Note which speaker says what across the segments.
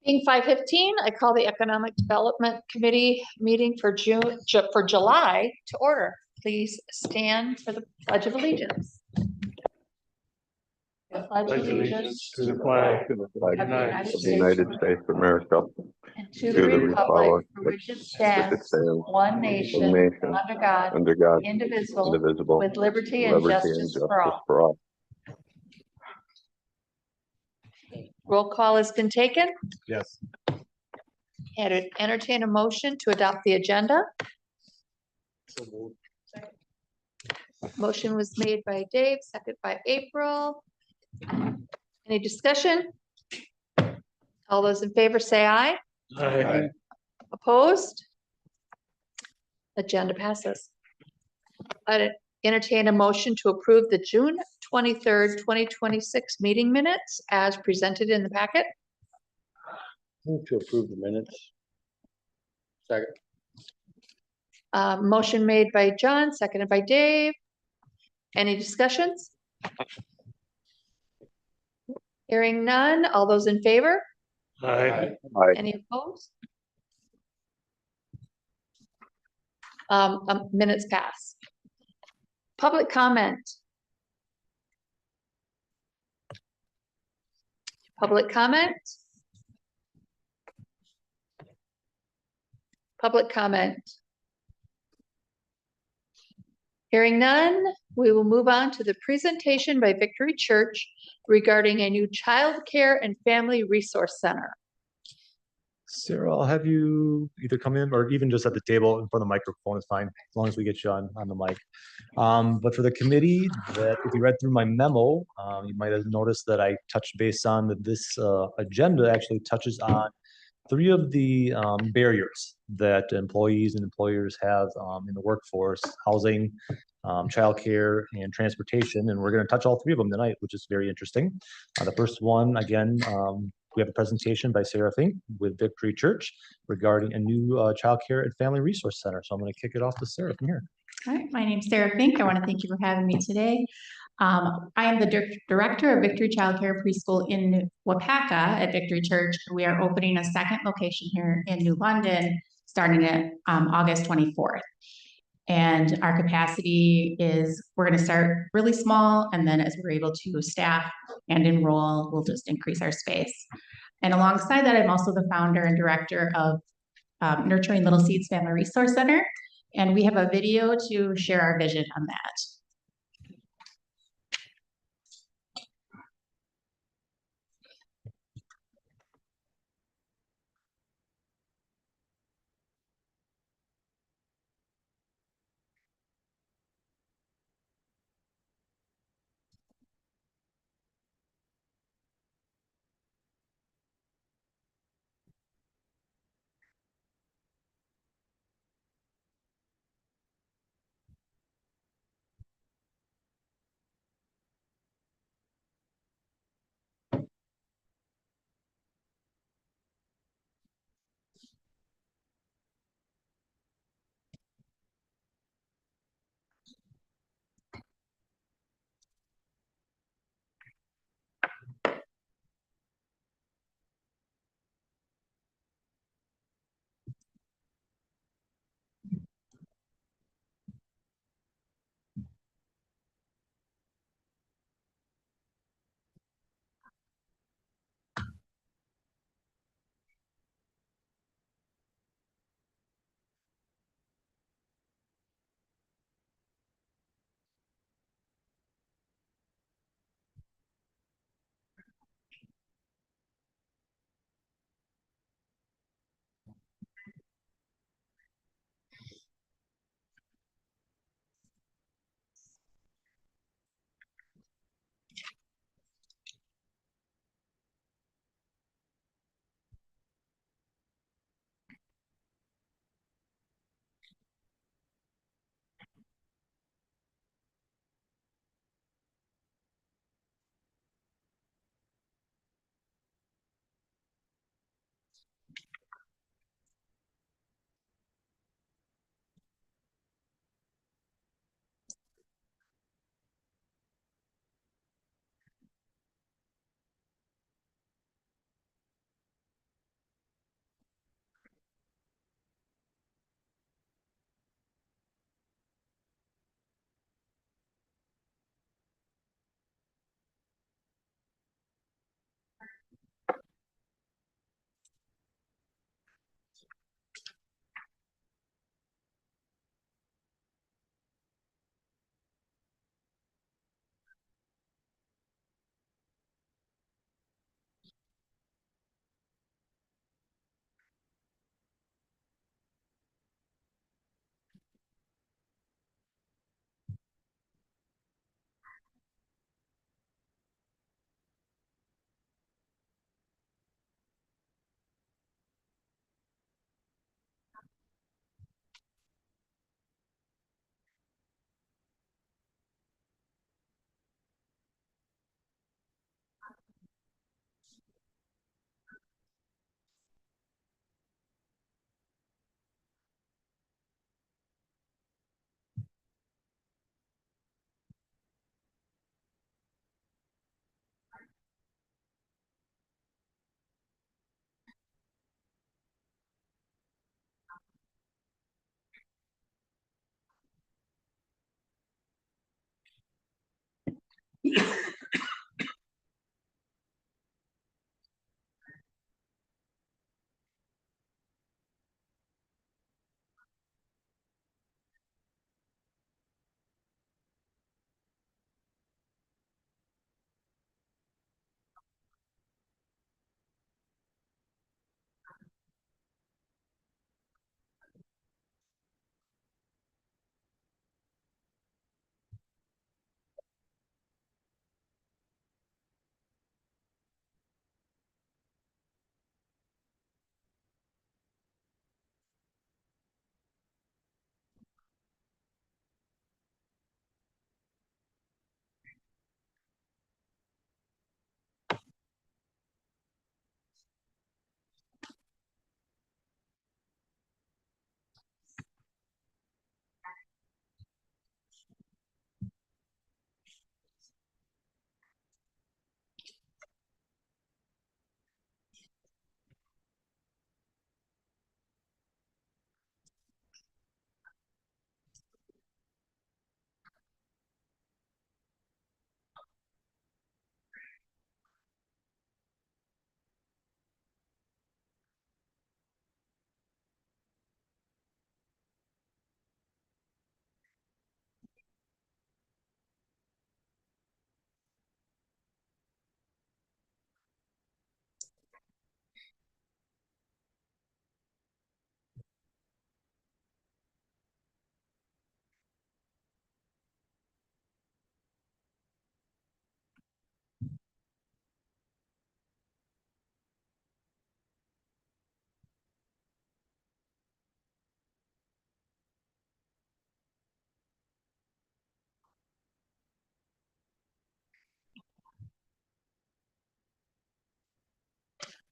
Speaker 1: Being 5:15, I call the Economic Development Committee meeting for July to order. Please stand for the Pledge of Allegiance.
Speaker 2: Pledge allegiance to the flag
Speaker 3: of the United States of America,
Speaker 1: and to the republic for which it stands, one nation, under God, indivisible, with liberty and justice for all. Roll call has been taken.
Speaker 2: Yes.
Speaker 1: And entertain a motion to adopt the agenda. Motion was made by Dave, second by April. Any discussion? All those in favor say aye.
Speaker 2: Aye.
Speaker 1: Opposed? Agenda passes. I entertain a motion to approve the June 23rd, 2026 meeting minutes as presented in the packet.
Speaker 2: Move to approve the minutes. Second.
Speaker 1: Motion made by John, seconded by Dave. Any discussions? Hearing none. All those in favor?
Speaker 2: Aye.
Speaker 1: Any opposed? Minutes pass. Public comment. Public comment. Public comment. Hearing none, we will move on to the presentation by Victory Church regarding a new child care and family resource center.
Speaker 4: Sarah, I'll have you either come in or even just at the table in front of the microphone is fine, as long as we get you on the mic. But for the committee, that if you read through my memo, you might have noticed that I touched base on that this agenda actually touches on 3 of the barriers that employees and employers have in the workforce: housing, childcare, and transportation. And we're going to touch all 3 of them tonight, which is very interesting. The first one, again, we have a presentation by Sarah Fink with Victory Church regarding a new childcare and family resource center. So I'm going to kick it off to Sarah from here.
Speaker 5: All right, my name's Sarah Fink. I want to thank you for having me today. I am the director of Victory Childcare Preschool in Wapaka at Victory Church. We are opening a second location here in New London starting at August 24th. And our capacity is, we're going to start really small, and then as we're able to staff and enroll, we'll just increase our space. And alongside that, I'm also the founder and director of Nurturing Little Seeds Family Resource Center. And we have a video to share our vision on that.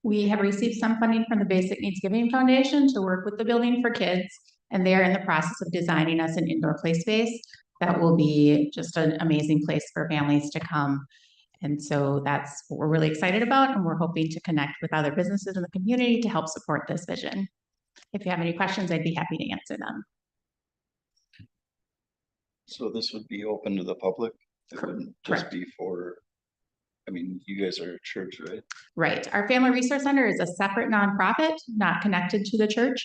Speaker 5: We have received some funding from the Basic Needs Giving Foundation to work with the Building for Kids, and they are in the process of designing us an indoor play space that will be just an amazing place for families to come. And so that's what we're really excited about, and we're hoping to connect with other businesses in the community to help support this vision. If you have any questions, I'd be happy to answer them.
Speaker 1: So this would be open to the public? It wouldn't just
Speaker 5: Correct.
Speaker 1: be for, I mean, you guys are a church, right?
Speaker 5: Right. Our Family Resource Center is a separate nonprofit, not connected to the church,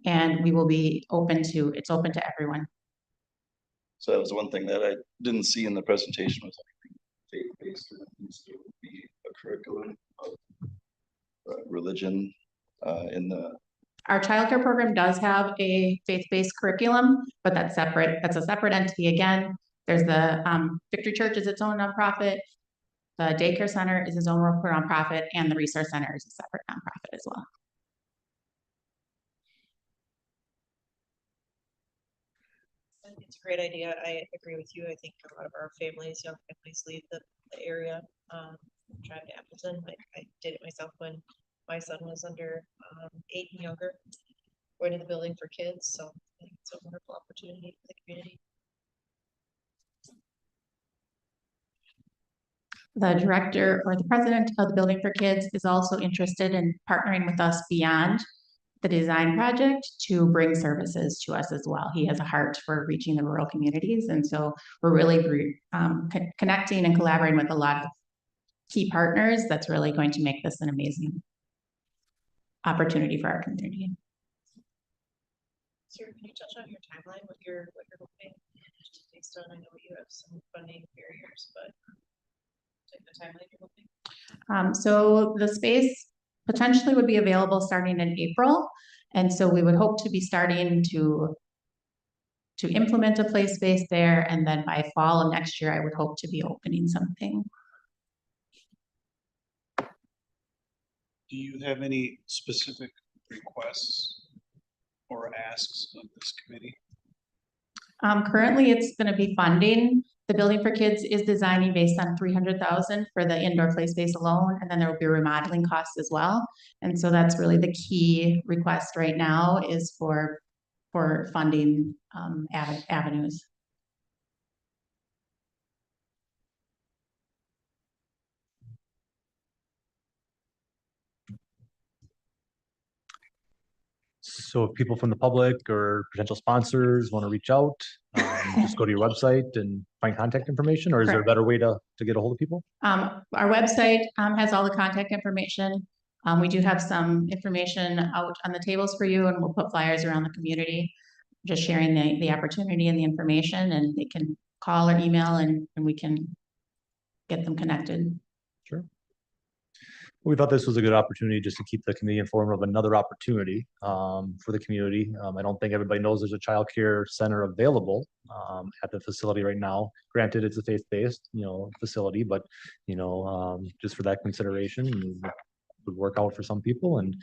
Speaker 5: and we will be open to, it's open to everyone.
Speaker 1: So that was one thing that I didn't see in the presentation was anything faith-based, or needs to be a curriculum of religion in the.
Speaker 5: Our childcare program does have a faith-based curriculum, but that's separate. That's a separate entity again. There's the Victory Church is its own nonprofit. The daycare center is its own nonprofit, and the resource center is a separate nonprofit as well.
Speaker 6: It's a great idea. I agree with you. I think a lot of our families, young families, leave the area, drive to Appleton. I did it myself when my son was under 8 and younger, going to the Building for Kids. So I think it's a wonderful opportunity for the community.
Speaker 5: The director or the president of the Building for Kids is also interested in partnering with us beyond the design project to bring services to us as well. He has a heart for reaching the rural communities. And so we're really connecting and collaborating with a lot of key partners. That's really going to make this an amazing opportunity for our community.
Speaker 6: Sir, can you touch on your timeline, what you're hoping, just based on, I know you have some funding barriers, but the timeline you're hoping?
Speaker 5: So the space potentially would be available starting in April. And so we would hope to be starting to implement a play space there. And then by fall of next year, I would hope to be opening something.
Speaker 7: Do you have any specific requests or asks of this committee?
Speaker 5: Currently, it's going to be funding. The Building for Kids is designing based on $300,000 for the indoor play space alone, and then there will be remodeling costs as well. And so that's really the key request right now is for funding avenues.
Speaker 4: So if people from the public or potential sponsors want to reach out, just go to your website and find contact information, or is there a
Speaker 5: Correct.
Speaker 4: better way to get a hold of people?
Speaker 5: Our website has all the contact information. We do have some information out on the tables for you, and we'll put flyers around the community, just sharing the opportunity and the information, and they can call or email, and we can get them connected.
Speaker 4: Sure. We thought this was a good opportunity just to keep the community informed of another opportunity for the community. I don't think everybody knows there's a child care center available at the facility right now. Granted, it's a faith-based, facility, but just for that consideration, would work out for some people, and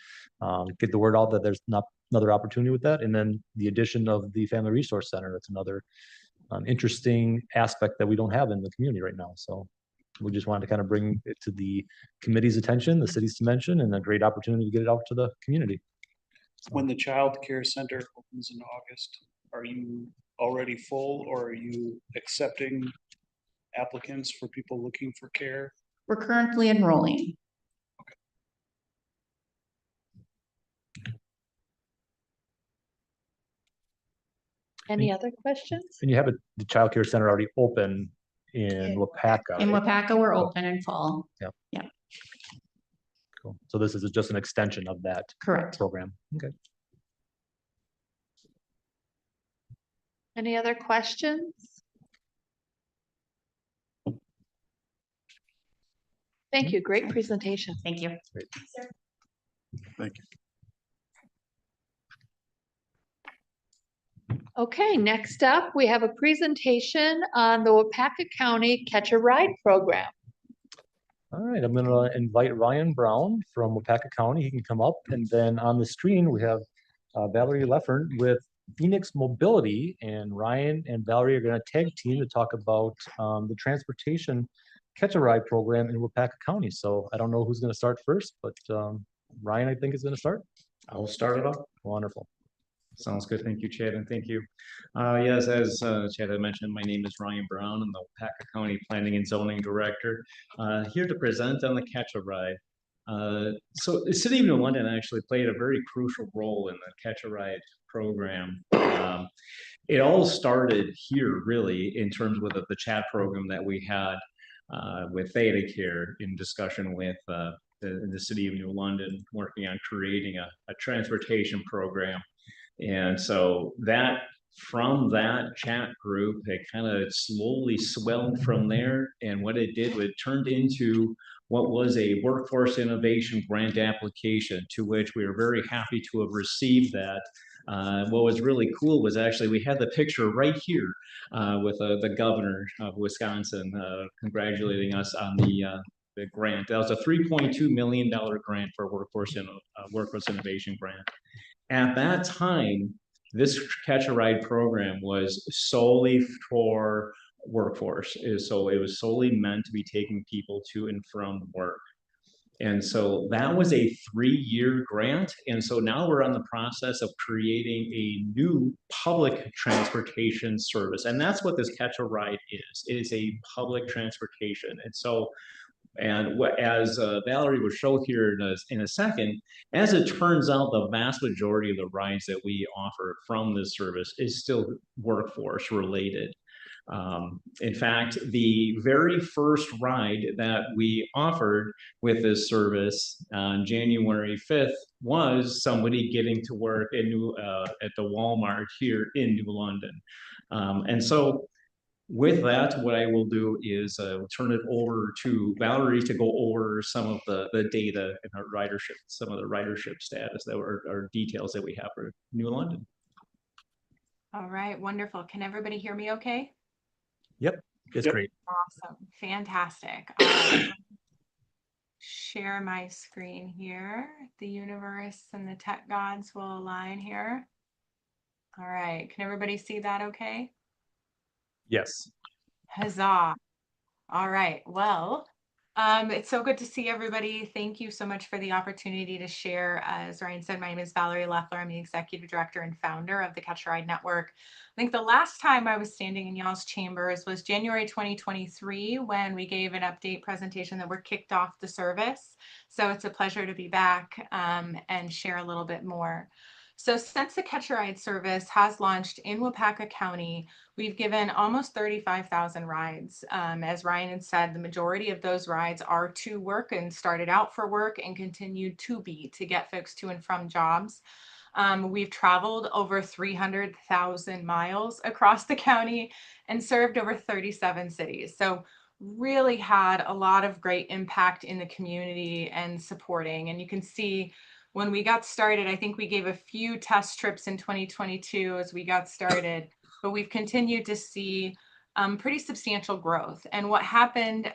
Speaker 4: get the word out that there's not another opportunity with that. And then the addition of the Family Resource Center, that's another interesting aspect that we don't have in the community right now. So we just wanted to kind of bring it to the committee's attention, the city's dimension, and a great opportunity to get it out to the community.
Speaker 7: When the child care center opens in August, are you already full, or are you accepting applicants for people looking for care?
Speaker 5: We're currently enrolling.
Speaker 8: Any other questions?
Speaker 4: And you have the child care center already open in Wapaka.
Speaker 5: In
Speaker 4: right?
Speaker 5: Wapaka, we're open and full.
Speaker 4: Cool. So this is just an extension of that
Speaker 5: Correct.
Speaker 4: program. Okay.
Speaker 8: Any other questions? Thank you. Great presentation.
Speaker 5: Thank you.
Speaker 7: Thank you.
Speaker 8: Okay, next up, we have a presentation on the Wapaka County Catch a Ride program.
Speaker 4: All right, I'm gonna invite Ryan Brown from Wapaka County. He can come up, and then on the screen, we have Valerie Leffern with Phoenix Mobility, and Ryan and Valerie are gonna tag team to talk about the transportation Catch a Ride program in Wapaka County. So I don't know who's gonna start first, but Ryan, I think, is gonna start.
Speaker 9: I will start it off.
Speaker 4: Wonderful.
Speaker 9: Sounds good. Thank you, Chad, and thank you. Yes, as Chad had mentioned, my name is Ryan Brown. I'm the Wapaka County Planning and Zoning Director, here to present on the Catch a Ride. So the City of New London actually played a very crucial role in the Catch a Ride program. It all started here, really, in terms of the chat program that we had with Theta Care in discussion with the City of New London, working on creating a transportation program. And so from that chat group, it kind of slowly swelled from there. And what it did, it turned into what was a workforce innovation grant application, to which we are very happy to have received that. What was really cool was actually we had the picture right here with the governor of Wisconsin congratulating us on the grant. That was a $3.2 million grant for workforce innovation grant. At that time, this Catch a Ride program was solely for workforce. So it was solely meant to be taking people to and from work. And so that was a 3-year grant. And so now we're on the process of creating a new public transportation service. And that's what this Catch a Ride is. It is a public transportation. And so, as Valerie will show here in a second, as it turns out, the vast majority of the rides that we offer from this service is still workforce related. In fact, the very first ride that we offered with this service on January 5th was somebody getting to work at the Walmart here in New London. And so with that, what I will do is turn it over to Valerie to go over some of the data and our ridership, some of the ridership status that are details that we have for New London.
Speaker 10: All right, wonderful. Can everybody hear me okay?
Speaker 4: Yep, it's great.
Speaker 10: Awesome, fantastic. Share my screen here. The universe and the tech gods will align here. All right, can everybody see that okay?
Speaker 4: Yes.
Speaker 10: Huzzah. All right, well, it's so good to see everybody. Thank you so much for the opportunity to share. As Ryan said, my name is Valerie Leffler. I'm the executive director and founder of the Catch a Ride Network. I think the last time I was standing in y'all's chambers was January 2023, when we gave an update presentation that we're kicked off the service. So it's a pleasure to be back and share a little bit more. So since the Catch a Ride service has launched in Wapaka County, we've given almost 35,000 rides. As Ryan had said, the majority of those rides are to work and started out for work and continued to be to get folks to and from jobs. We've traveled over 300,000 miles across the county and served over 37 cities. So really had a lot of great impact in the community and supporting. And you can see when we got started, I think we gave a few test trips in 2022 as we got started, but we've continued to see pretty substantial growth. And what happened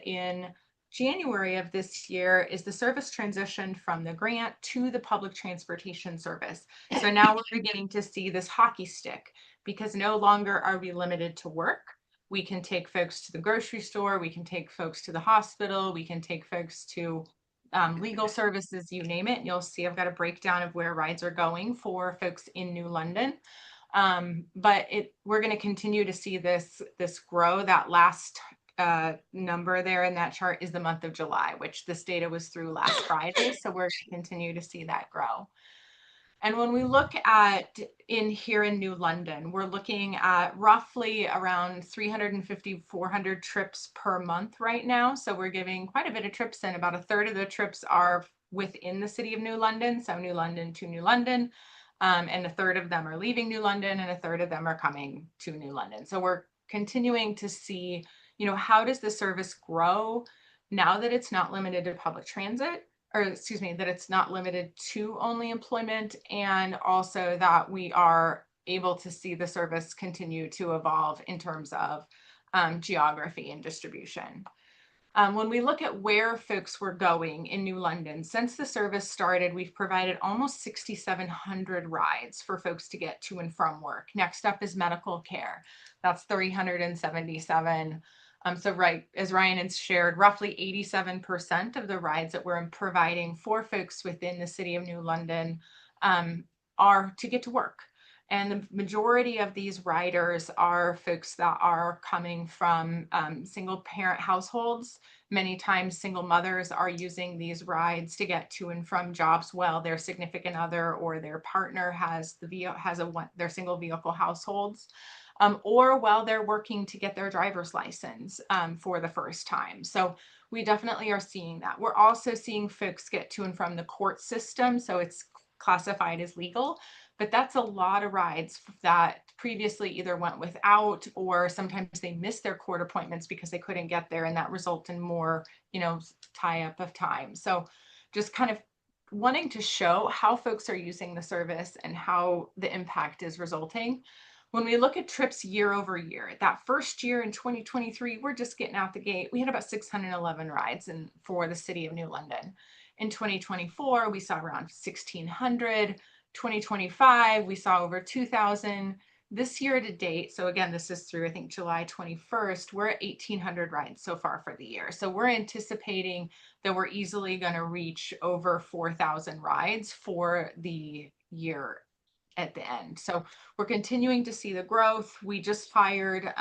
Speaker 10: in January of this year is the service transitioned from the grant to the public transportation service. So now we're beginning to see this hockey stick because no longer are we limited to work. We can take folks to the grocery store, we can take folks to the hospital, we can take folks to legal services, you name it. You'll see I've got a breakdown of where rides are going for folks in New London. But we're going to continue to see this grow. That last number there in that chart is the month of July, which this data was through last Friday. So we're going to continue to see that grow. And when we look at here in New London, we're looking at roughly around 350, 400 trips per month right now. So we're giving quite a bit of trips, and about a third of the trips are within the city of New London. So New London to New London, and a third of them are leaving New London and a third of them are coming to New London. So we're continuing to see, how does the service grow now that it's not limited to public transit? Or excuse me, that it's not limited to only employment, and also that we are able to see the service continue to evolve in terms of geography and distribution. When we look at where folks were going in New London, since the service started, we've provided almost 6,700 rides for folks to get to and from work. Next up is medical care. That's 377. So right, as Ryan has shared, roughly 87% of the rides that we're providing for folks within the city of New London are to get to work. And the majority of these riders are folks that are coming from single parent households. Many times single mothers are using these rides to get to and from jobs while their significant other or their partner has their single vehicle households. Or while they're working to get their driver's license for the first time. So we definitely are seeing that. We're also seeing folks get to and from the court system. So it's classified as legal, but that's a lot of rides that previously either went without, or sometimes they missed their court appointments because they couldn't get there, and that result in more, tie up of time. So just kind of wanting to show how folks are using the service and how the impact is resulting. When we look at trips year over year, that first year in 2023, we're just getting out the gate. We had about 611 rides for the city of New London. In 2024, we saw around 1,600. 2025, we saw over 2,000. This year to date, so again, this is through, I think, July 21st, we're at 1,800 rides so far for the year. So we're anticipating that we're easily going to reach over 4,000 rides for the year at the end. So we're continuing to see the growth. We just hired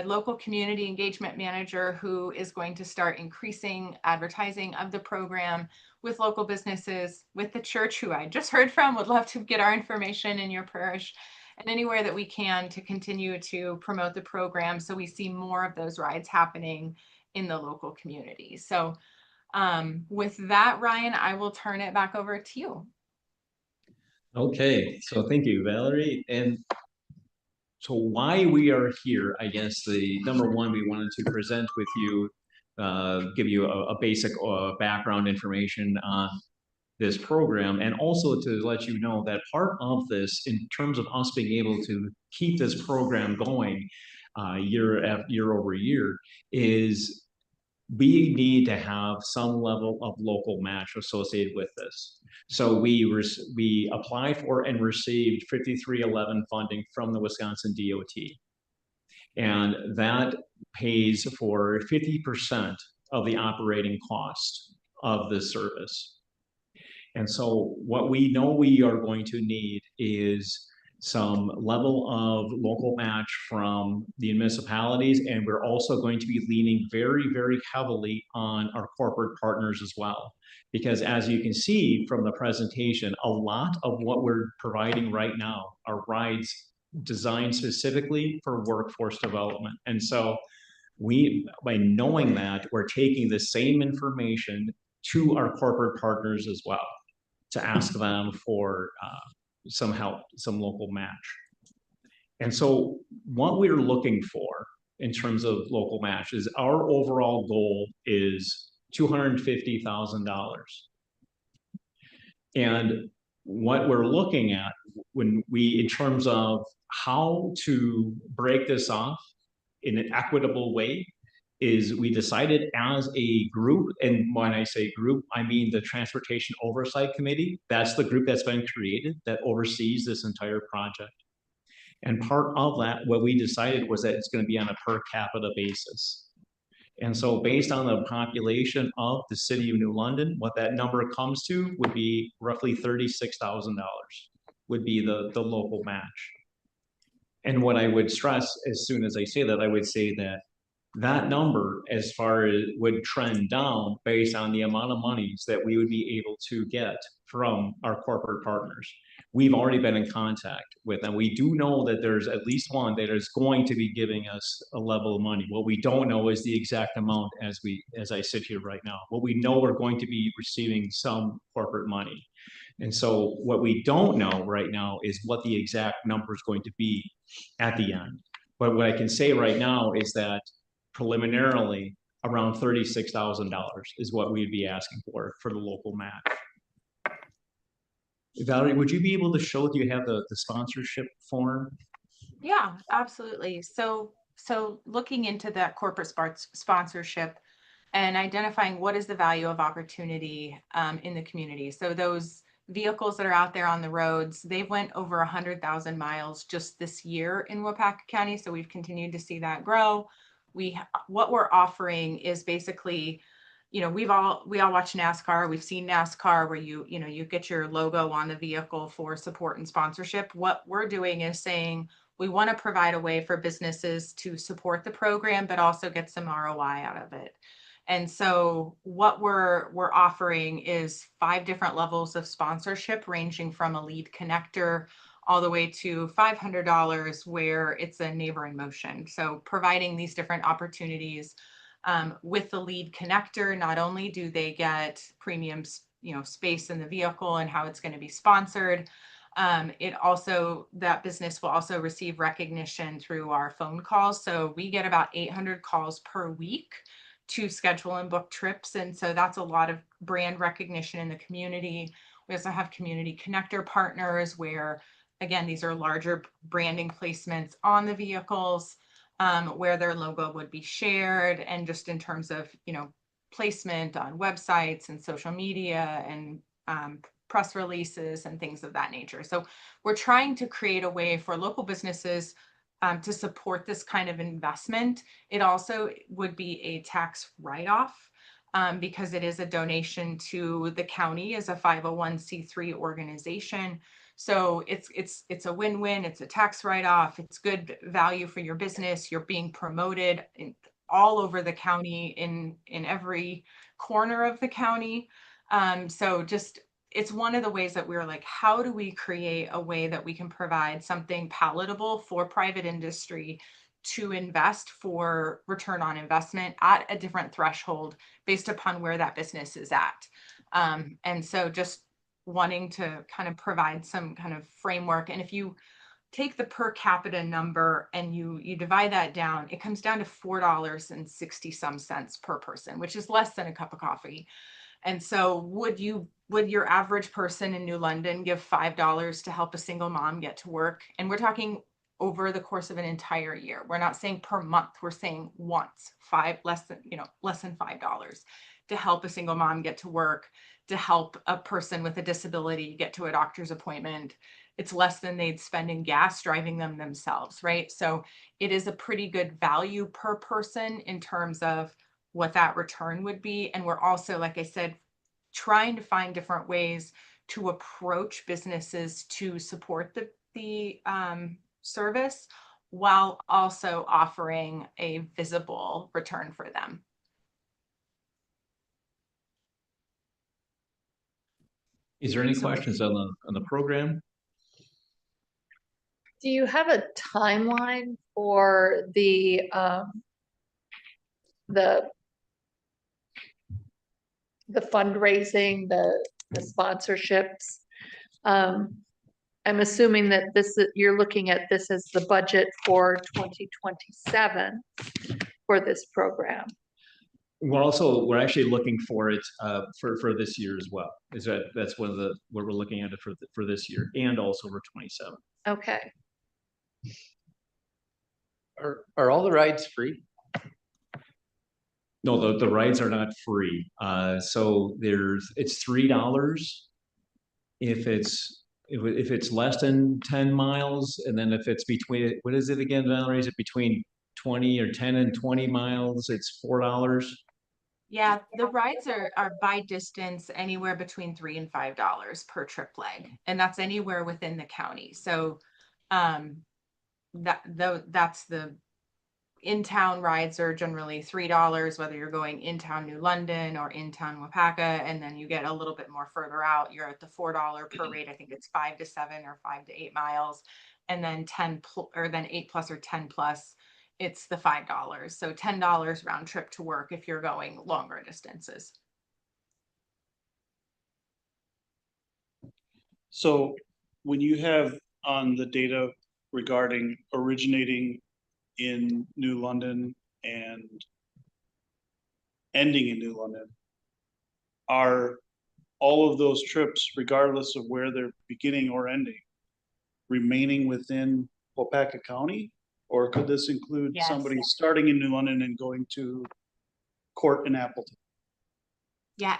Speaker 10: local community engagement manager who is going to start increasing advertising of the program with local businesses, with the church, who I just heard from, would love to get our information in your parish, and anywhere that we can to continue to promote the program so we see more of those rides happening in the local community. So with that, Ryan, I will turn it back over to you.
Speaker 9: Okay, so thank you, Valerie. And so why we are here, I guess the number one, we wanted to present with you, give you a basic background information on this program, and also to let you know that part of this, in terms of us being able to keep this program going year over year, is we need to have some level of local match associated with this. So we applied for and received 5311 funding from the Wisconsin DOT. And that pays for 50% of the operating cost of this service. And so what we know we are going to need is some level of local match from the municipalities, and we're also going to be leaning very, very heavily on our corporate partners as well. Because as you can see from the presentation, a lot of what we're providing right now are rides designed specifically for workforce development. And so by knowing that, we're taking the same information to our corporate partners as well to ask them for some help, some local match. And so what we're looking for in terms of local match is our overall goal is $250,000. And what we're looking at in terms of how to break this off in an equitable way is we decided as a group, and when I say group, I mean the Transportation Oversight Committee. That's the group that's been created that oversees this entire project. And part of that, what we decided was that it's going to be on a per capita basis. And so based on the population of the city of New London, what that number comes to would be roughly $36,000 would be the local match. And what I would stress as soon as I say that, I would say that that number, as far as would trend down based on the amount of monies that we would be able to get from our corporate partners. We've already been in contact with them. We do know that there's at least one that is going to be giving us a level of money. What we don't know is the exact amount as I sit here right now. What we know, we're going to be receiving some corporate money. And so what we don't know right now is what the exact number is going to be at the end. But what I can say right now is that preliminarily, around $36,000 is what we'd be asking for the local match. Valerie, would you be able to show, do you have the sponsorship form?
Speaker 10: Yeah, absolutely. So looking into that corporate sponsorship and identifying what is the value of opportunity in the community. So those vehicles that are out there on the roads, they've went over 100,000 miles just this year in Waupaca County. So we've continued to see that grow. What we're offering is basically, we all watch NASCAR. We've seen NASCAR where you get your logo on the vehicle for support and sponsorship. What we're doing is saying we want to provide a way for businesses to support the program, but also get some ROI out of it. And so what we're offering is 5 different levels of sponsorship, ranging from a lead connector all the way to $500 where it's a neighbor in motion. So providing these different opportunities with the lead connector, not only do they get premium, space in the vehicle and how it's going to be sponsored, that business will also receive recognition through our phone calls. So we get about 800 calls per week to schedule and book trips. And so that's a lot of brand recognition in the community. We also have community connector partners where, again, these are larger branding placements on the vehicles where their logo would be shared. And just in terms of, placement on websites and social media and press releases and things of that nature. So we're trying to create a way for local businesses to support this kind of investment. It also would be a tax write-off because it is a donation to the county as a 501c3 organization. So it's a win-win. It's a tax write-off. It's good value for your business. You're being promoted all over the county in every corner of the county. So just it's one of the ways that we're like, how do we create a way that we can provide something palatable for private industry to invest for return on investment at a different threshold based upon where that business is at. And so just wanting to kind of provide some kind of framework. And if you take the per capita number and you divide that down, it comes down to $4.60 some cents per person, which is less than a cup of coffee. And so would your average person in New London give $5 to help a single mom get to work? And we're talking over the course of an entire year. We're not saying per month, we're saying once, less than $5 to help a single mom get to work, to help a person with a disability get to a doctor's appointment. It's less than they'd spend in gas driving them themselves, right? So it is a pretty good value per person in terms of what that return would be. And we're also, like I said, trying to find different ways to approach businesses to support the service while also offering a visible return for them.
Speaker 9: Is there any questions on the program?
Speaker 8: Do you have a timeline for the fundraising, the sponsorships? I'm assuming that you're looking at this as the budget for 2027 for this program.
Speaker 9: We're actually looking for it for this year as well. That's one of what we're looking at it for this year and also for 27.
Speaker 8: Okay.
Speaker 2: Are all the rides free?
Speaker 9: No, the rides are not free. So it's $3 if it's less than 10 miles, and then if it's between, what is it again, Valerie? Is it between 20 or 10 and 20 miles? It's $4.
Speaker 10: Yeah, the rides are by distance anywhere between $3 and $5 per trip leg, and that's anywhere within the county. So that's the in-town rides are generally $3, whether you're going in town New London or in town Wapaka, and then you get a little bit more further out, you're at the $4 per rate. I think it's 5 to 7 or 5 to 8 miles, and then 8 plus or 10 plus, it's the $5. So $10 round trip to work if you're going longer distances.
Speaker 7: So when you have on the data regarding originating in New London and ending in New London, are all of those trips, regardless of where they're beginning or ending, remaining within Wapaka County? Or could this include
Speaker 10: Yes.
Speaker 7: somebody starting in New London and going to court in Appleton?
Speaker 10: Yeah,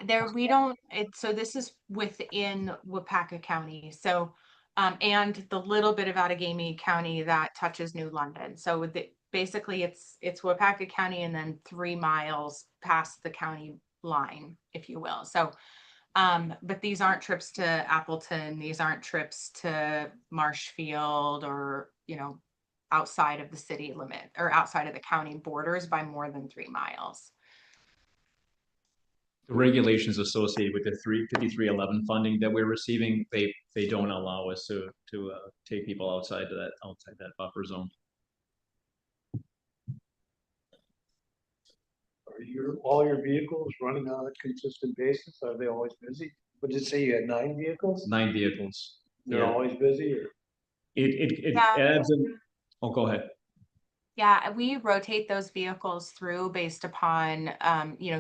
Speaker 10: so this is within Wapaka County. So, and the little bit of Outagamie County that touches New London. So basically it's Wapaka County and then 3 miles past the county line, if you will. So, but these aren't trips to Appleton. These aren't trips to Marshfield or, outside of the city limit or outside of the county borders by more than 3 miles.
Speaker 9: The regulations associated with the 5311 funding that we're receiving, they don't allow us to take people outside that buffer zone.
Speaker 2: Are all your vehicles running on a consistent basis? Are they always busy? What did you say, you had 9 vehicles?
Speaker 9: 9 vehicles.
Speaker 2: They're
Speaker 9: Yeah.
Speaker 2: always busy, or?
Speaker 9: It
Speaker 10: Yeah.
Speaker 9: adds in. Oh, go ahead.
Speaker 10: Yeah, we rotate those vehicles through based upon,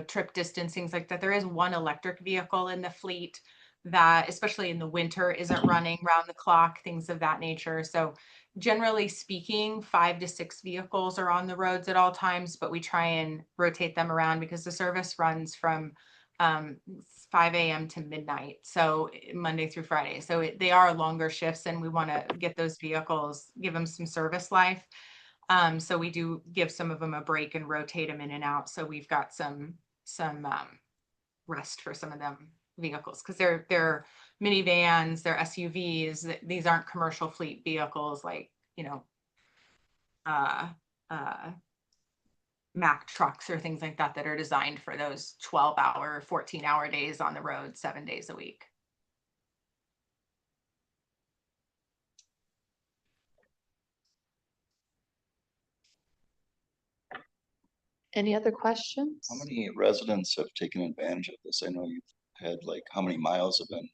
Speaker 10: trip distance, things like that. There is one electric vehicle in the fleet that, especially in the winter, isn't running round the clock, things of that nature. So generally speaking, 5 to 6 vehicles are on the roads at all times, but we try and rotate them around because the service runs from 5 a.m. to midnight. So Monday through Friday. So they are longer shifts, and we want to get those vehicles, give them some service life. So we do give some of them a break and rotate them in and out. So we've got some rest for some of them vehicles because they're minivans, they're SUVs. These aren't commercial fleet vehicles like, Mack trucks or things like that are designed for those 12-hour, 14-hour days on the road, 7 days a week.
Speaker 8: Any other questions?
Speaker 1: How many residents have taken advantage of this? I know you've had how many miles have been,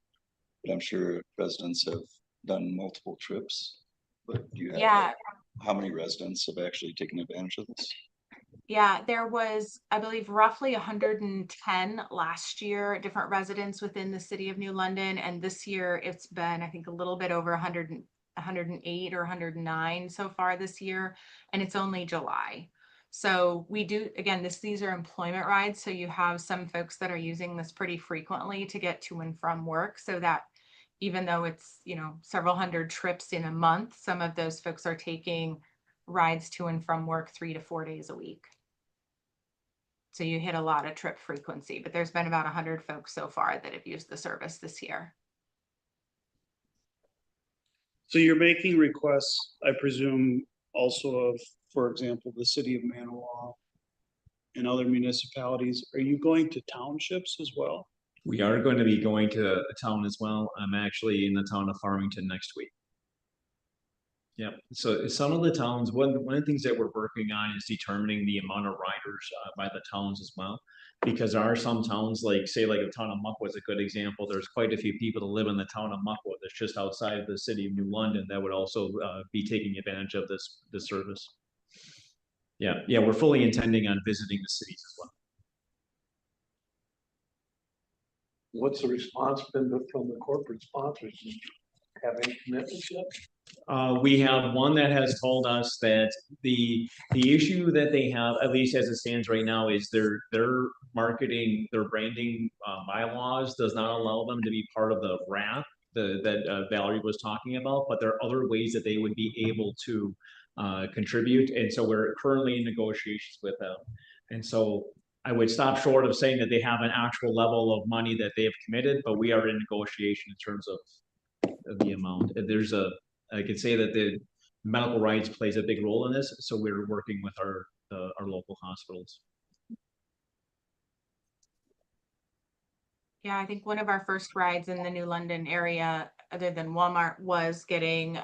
Speaker 1: but I'm sure residents have done multiple trips. But do you have how many residents have actually taken advantage of this?
Speaker 10: Yeah, there was, I believe, roughly 110 last year, different residents within the city of New London. And this year it's been, I think, a little bit over 108 or 109 so far this year. And it's only July. So we do, again, these are employment rides. So you have some folks that are using this pretty frequently to get to and from work, so that even though it's, several hundred trips in a month, some of those folks are taking rides to and from work 3 to 4 days a week. So you hit a lot of trip frequency, but there's been about 100 folks so far that have used the service this year.
Speaker 7: So you're making requests, I presume, also of, for example, the city of Manawa and other municipalities. Are you going to townships as well?
Speaker 9: We are going to be going to a town as well. I'm actually in the town of Farmington next week. Yeah, so some of the towns, one of the things that we're working on is determining the amount of riders by the towns as well. Because there are some towns, like say like the town of Muckwa is a good example. There's quite a few people that live in the town of Muckwa that's just outside of the city of New London that would also be taking advantage of this service. Yeah, we're fully intending on visiting the cities as well.
Speaker 2: What's the response been from the corporate sponsors? Have any commitments yet?
Speaker 9: We have one that has told us that the issue that they have, at least as it stands right now, is their marketing, their branding bylaws does not allow them to be part of the RAP that Valerie was talking about, but there are other ways that they would be able to contribute, and so we're currently in negotiations with them. And so I would stop short of saying that they have an actual level of money that they have committed, but we are in negotiation in terms of the amount. I could say that the medical rights plays a big role in this, so we're working with our local hospitals.
Speaker 10: Yeah, I think one of our first rides in the New London area, other than Walmart, was getting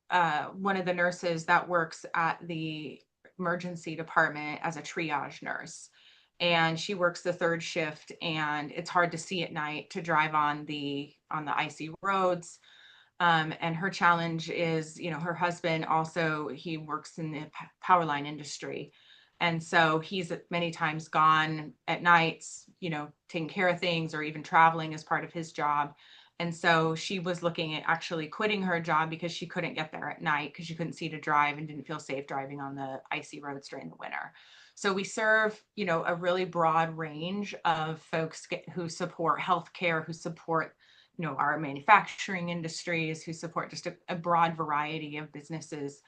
Speaker 10: one of the nurses that works at the emergency department as a triage nurse. And she works the third shift, and it's hard to see at night to drive on the icy roads. And her challenge is, her husband also, he works in the power line industry. And so he's many times gone at nights, taking care of things or even traveling as part of his job. And so she was looking at actually quitting her job because she couldn't get there at night because she couldn't see to drive and didn't feel safe driving on the icy roads during the winter. So we serve, a really broad range of folks who support healthcare, who support our manufacturing industries, who support just a broad variety of businesses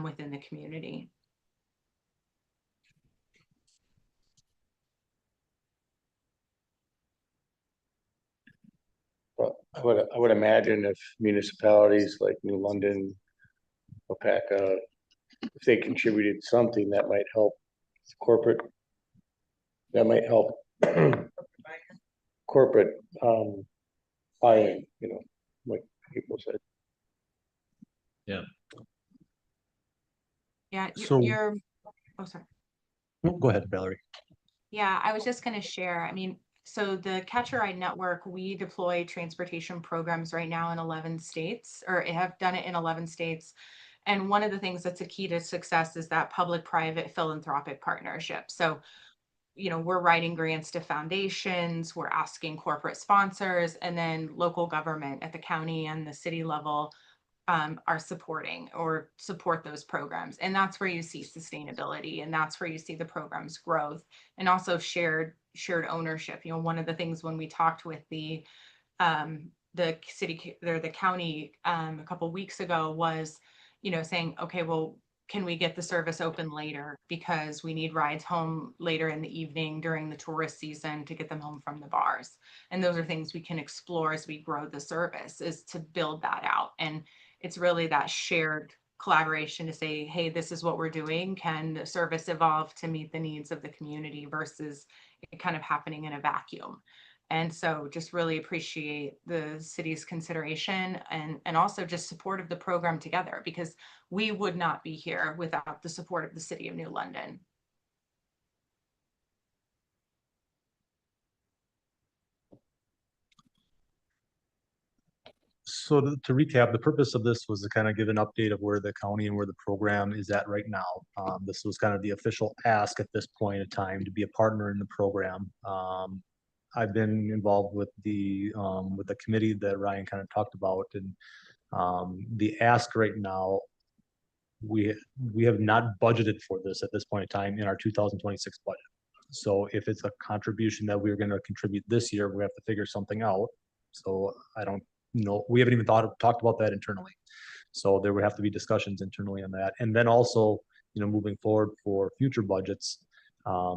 Speaker 10: within the community.
Speaker 2: Well, I would imagine if municipalities like New London, Wapaka, if they contributed something that might help corporate, that might help corporate buy-in, like people said.
Speaker 10: Yeah,
Speaker 4: So-
Speaker 10: oh, sorry.
Speaker 4: Go ahead, Valerie.
Speaker 10: Yeah, I was just going to share. So the Catch a Ride Network, we deploy transportation programs right now in 11 states, or have done it in 11 states. And one of the things that's a key to success is that public-private philanthropic partnership. So, we're writing grants to foundations, we're asking corporate sponsors, and then local government at the county and the city level are supporting or support those programs. And that's where you see sustainability, and that's where you see the program's growth, and also shared ownership. One of the things when we talked with the city or the county a couple weeks ago was, saying, okay, well, can we get the service open later because we need rides home later in the evening during the tourist season to get them home from the bars. And those are things we can explore as we grow the service, is to build that out. And it's really that shared collaboration to say, hey, this is what we're doing. Can the service evolve to meet the needs of the community versus it kind of happening in a vacuum? And so just really appreciate the city's consideration and also just support of the program together, because we would not be here without the support of the city of New London.
Speaker 4: So to recap, the purpose of this was to kind of give an update of where the county and where the program is at right now. This was kind of the official ask at this point in time to be a partner in the program. I've been involved with the committee that Ryan kind of talked about, and the ask right now, we have not budgeted for this at this point in time in our 2026 budget. So if it's a contribution that we're going to contribute this year, we have to figure something out. So I don't know, we haven't even talked about that internally. So there would have to be discussions internally on that. And then also, moving forward for future budgets,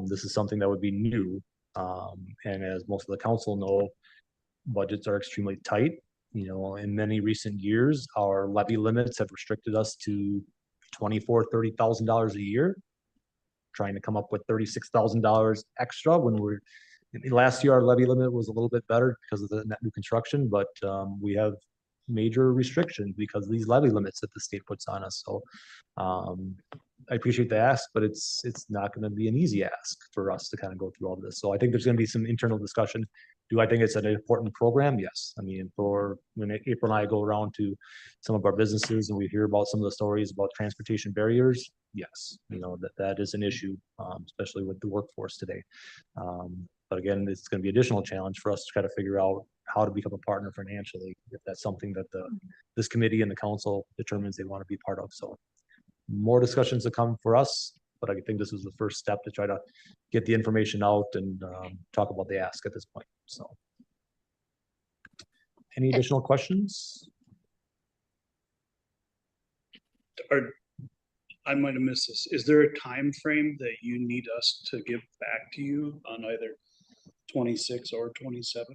Speaker 4: this is something that would be new. And as most of the council know, budgets are extremely tight. You know, in many recent years, our levy limits have restricted us to $30,000 a year. Trying to come up with $36,000 extra when last year our levy limit was a little bit better because of the net new construction, but we have major restrictions because of these levy limits that the state puts on us. So I appreciate the ask, but it's not going to be an easy ask for us to kind of go through all of this. So I think there's going to be some internal discussion. Do I think it's an important program? Yes. I mean, when April and I go around to some of our businesses and we hear about some of the stories about transportation barriers, yes, you know, that is an issue, especially with the workforce today. But again, it's going to be an additional challenge for us to try to figure out how to become a partner financially, if that's something that this committee and the council determines they want to be part of. So more discussions to come for us, but I think this is the first step to try to get the information out and talk about the ask at this point. So any additional questions?
Speaker 7: I might have missed this. Is there a time frame that you need us to give back to you on either 26 or 27?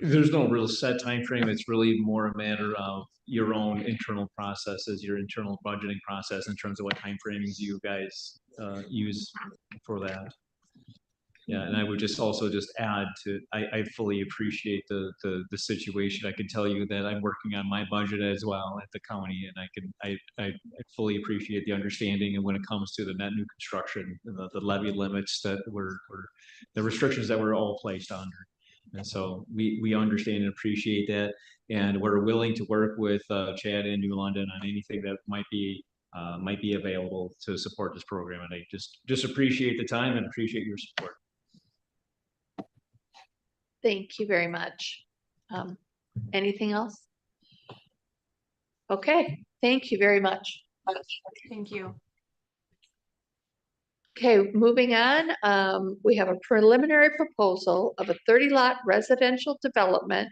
Speaker 9: There's no real set time frame. It's really more a matter of your own internal processes, your internal budgeting process in terms of what time frames you guys use for that. Yeah, and I would just also add to, I fully appreciate the situation. I can tell you that I'm working on my budget as well at the county, and I fully appreciate the understanding. And when it comes to the net new construction, the levy limits that the restrictions that we're all placed under. And so we understand and appreciate that, and we're willing to work with Chad in New London on anything that might be available to support this program. And I just appreciate the time and appreciate your support.
Speaker 8: Thank you very much. Anything else? Okay, thank you very much.
Speaker 10: Thank you.
Speaker 8: Okay, moving on, we have a preliminary proposal of a 30-lot residential development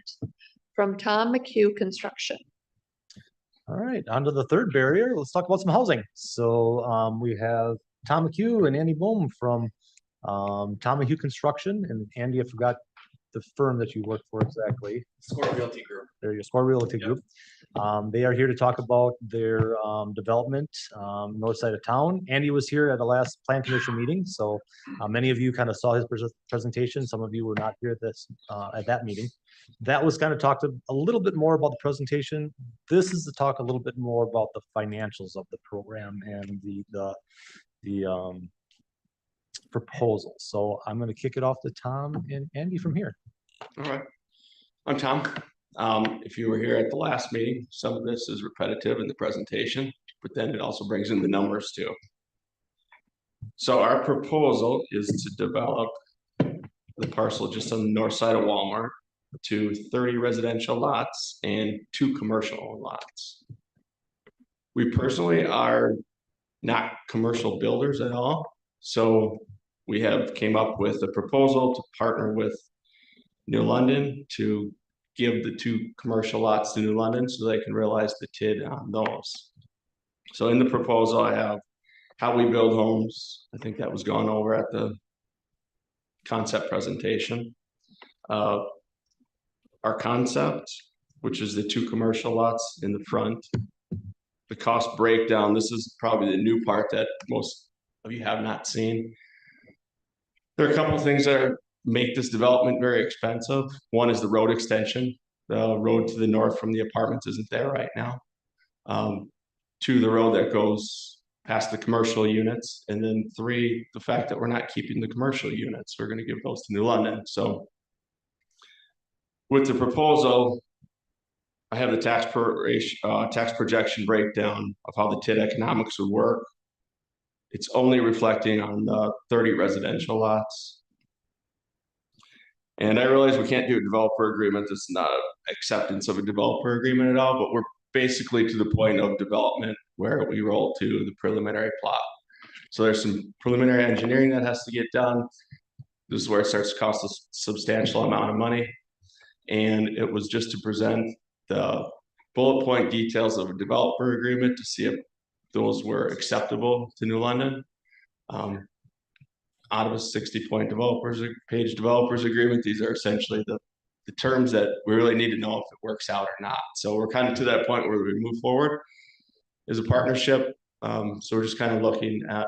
Speaker 8: from Tom McHugh Construction.
Speaker 4: All right, on to the third barrier. Let's talk about some housing. So we have Tom McHugh and Andy Bohm from Tom McHugh Construction. And Andy, I forgot the firm that you work for exactly.
Speaker 11: Score Realty Group.
Speaker 4: There, your Score Realty Group. They are here to talk about their development north side of town. Andy was here at the last Plan Commission meeting, so many of you kind of saw his presentation. Some of you were not here at that meeting. That was kind of talked a little bit more about the presentation. This is to talk a little bit more about the financials of the program and the proposal. So I'm going to kick it off to Tom and Andy from here.
Speaker 11: All right. I'm Tom. If you were here at the last meeting, some of this is repetitive in the presentation, but then it also brings in the numbers too. So our proposal is to develop the parcel just on the north side of Walmart to 30 residential lots and 2 commercial lots. We personally are not commercial builders at all. So we have came up with a proposal to partner with New London to give the 2 commercial lots to New London so they can realize the TID on those. So in the proposal, I have how we build homes. I think that was gone over at the concept presentation. Our concept, which is the 2 commercial lots in the front. The cost breakdown, this is probably the new part that most of you have not seen. There are a couple of things that make this development very expensive. One is the road extension. The road to the north from the apartments isn't there right now. 2, the road that goes past the commercial units. And then 3, the fact that we're not keeping the commercial units. We're going to give those to New London. So with the proposal, I have the tax projection breakdown of how the TID economics would work. It's only reflecting on the 30 residential lots. And I realize we can't do a developer agreement. It's not an acceptance of a developer agreement at all, but we're basically to the point of development where we roll to the preliminary plot. So there's some preliminary engineering that has to get done. This is where it starts to cost a substantial amount of money. And it was just to present the bullet point details of a developer agreement to see if those were acceptable to New London. Out of a 60-point page developers agreement, these are essentially the the terms that we really need to know if it works out or not. So we're kind of to that point where we move forward as a partnership. So we're just kind of looking at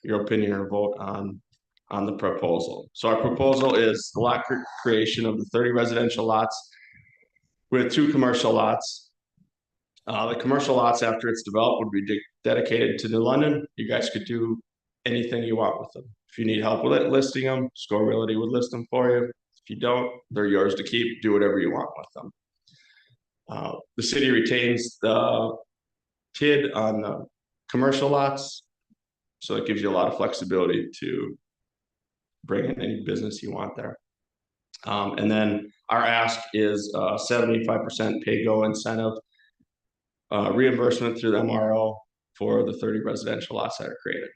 Speaker 11: your opinion or vote on the proposal. So our proposal is the lot creation of the 30 residential lots with 2 commercial lots. The commercial lots, after it's developed, would be dedicated to New London. You guys could do anything you want with them. If you need help with it, listing them, Score Realty would list them for you. If you don't, they're yours to keep. Do whatever you want with them. The city retains the TID on the commercial lots, so it gives you a lot of flexibility to bring in any business you want there. And then our ask is 75% pay-go incentive reimbursement through the MRO for the 30 residential lots that are created.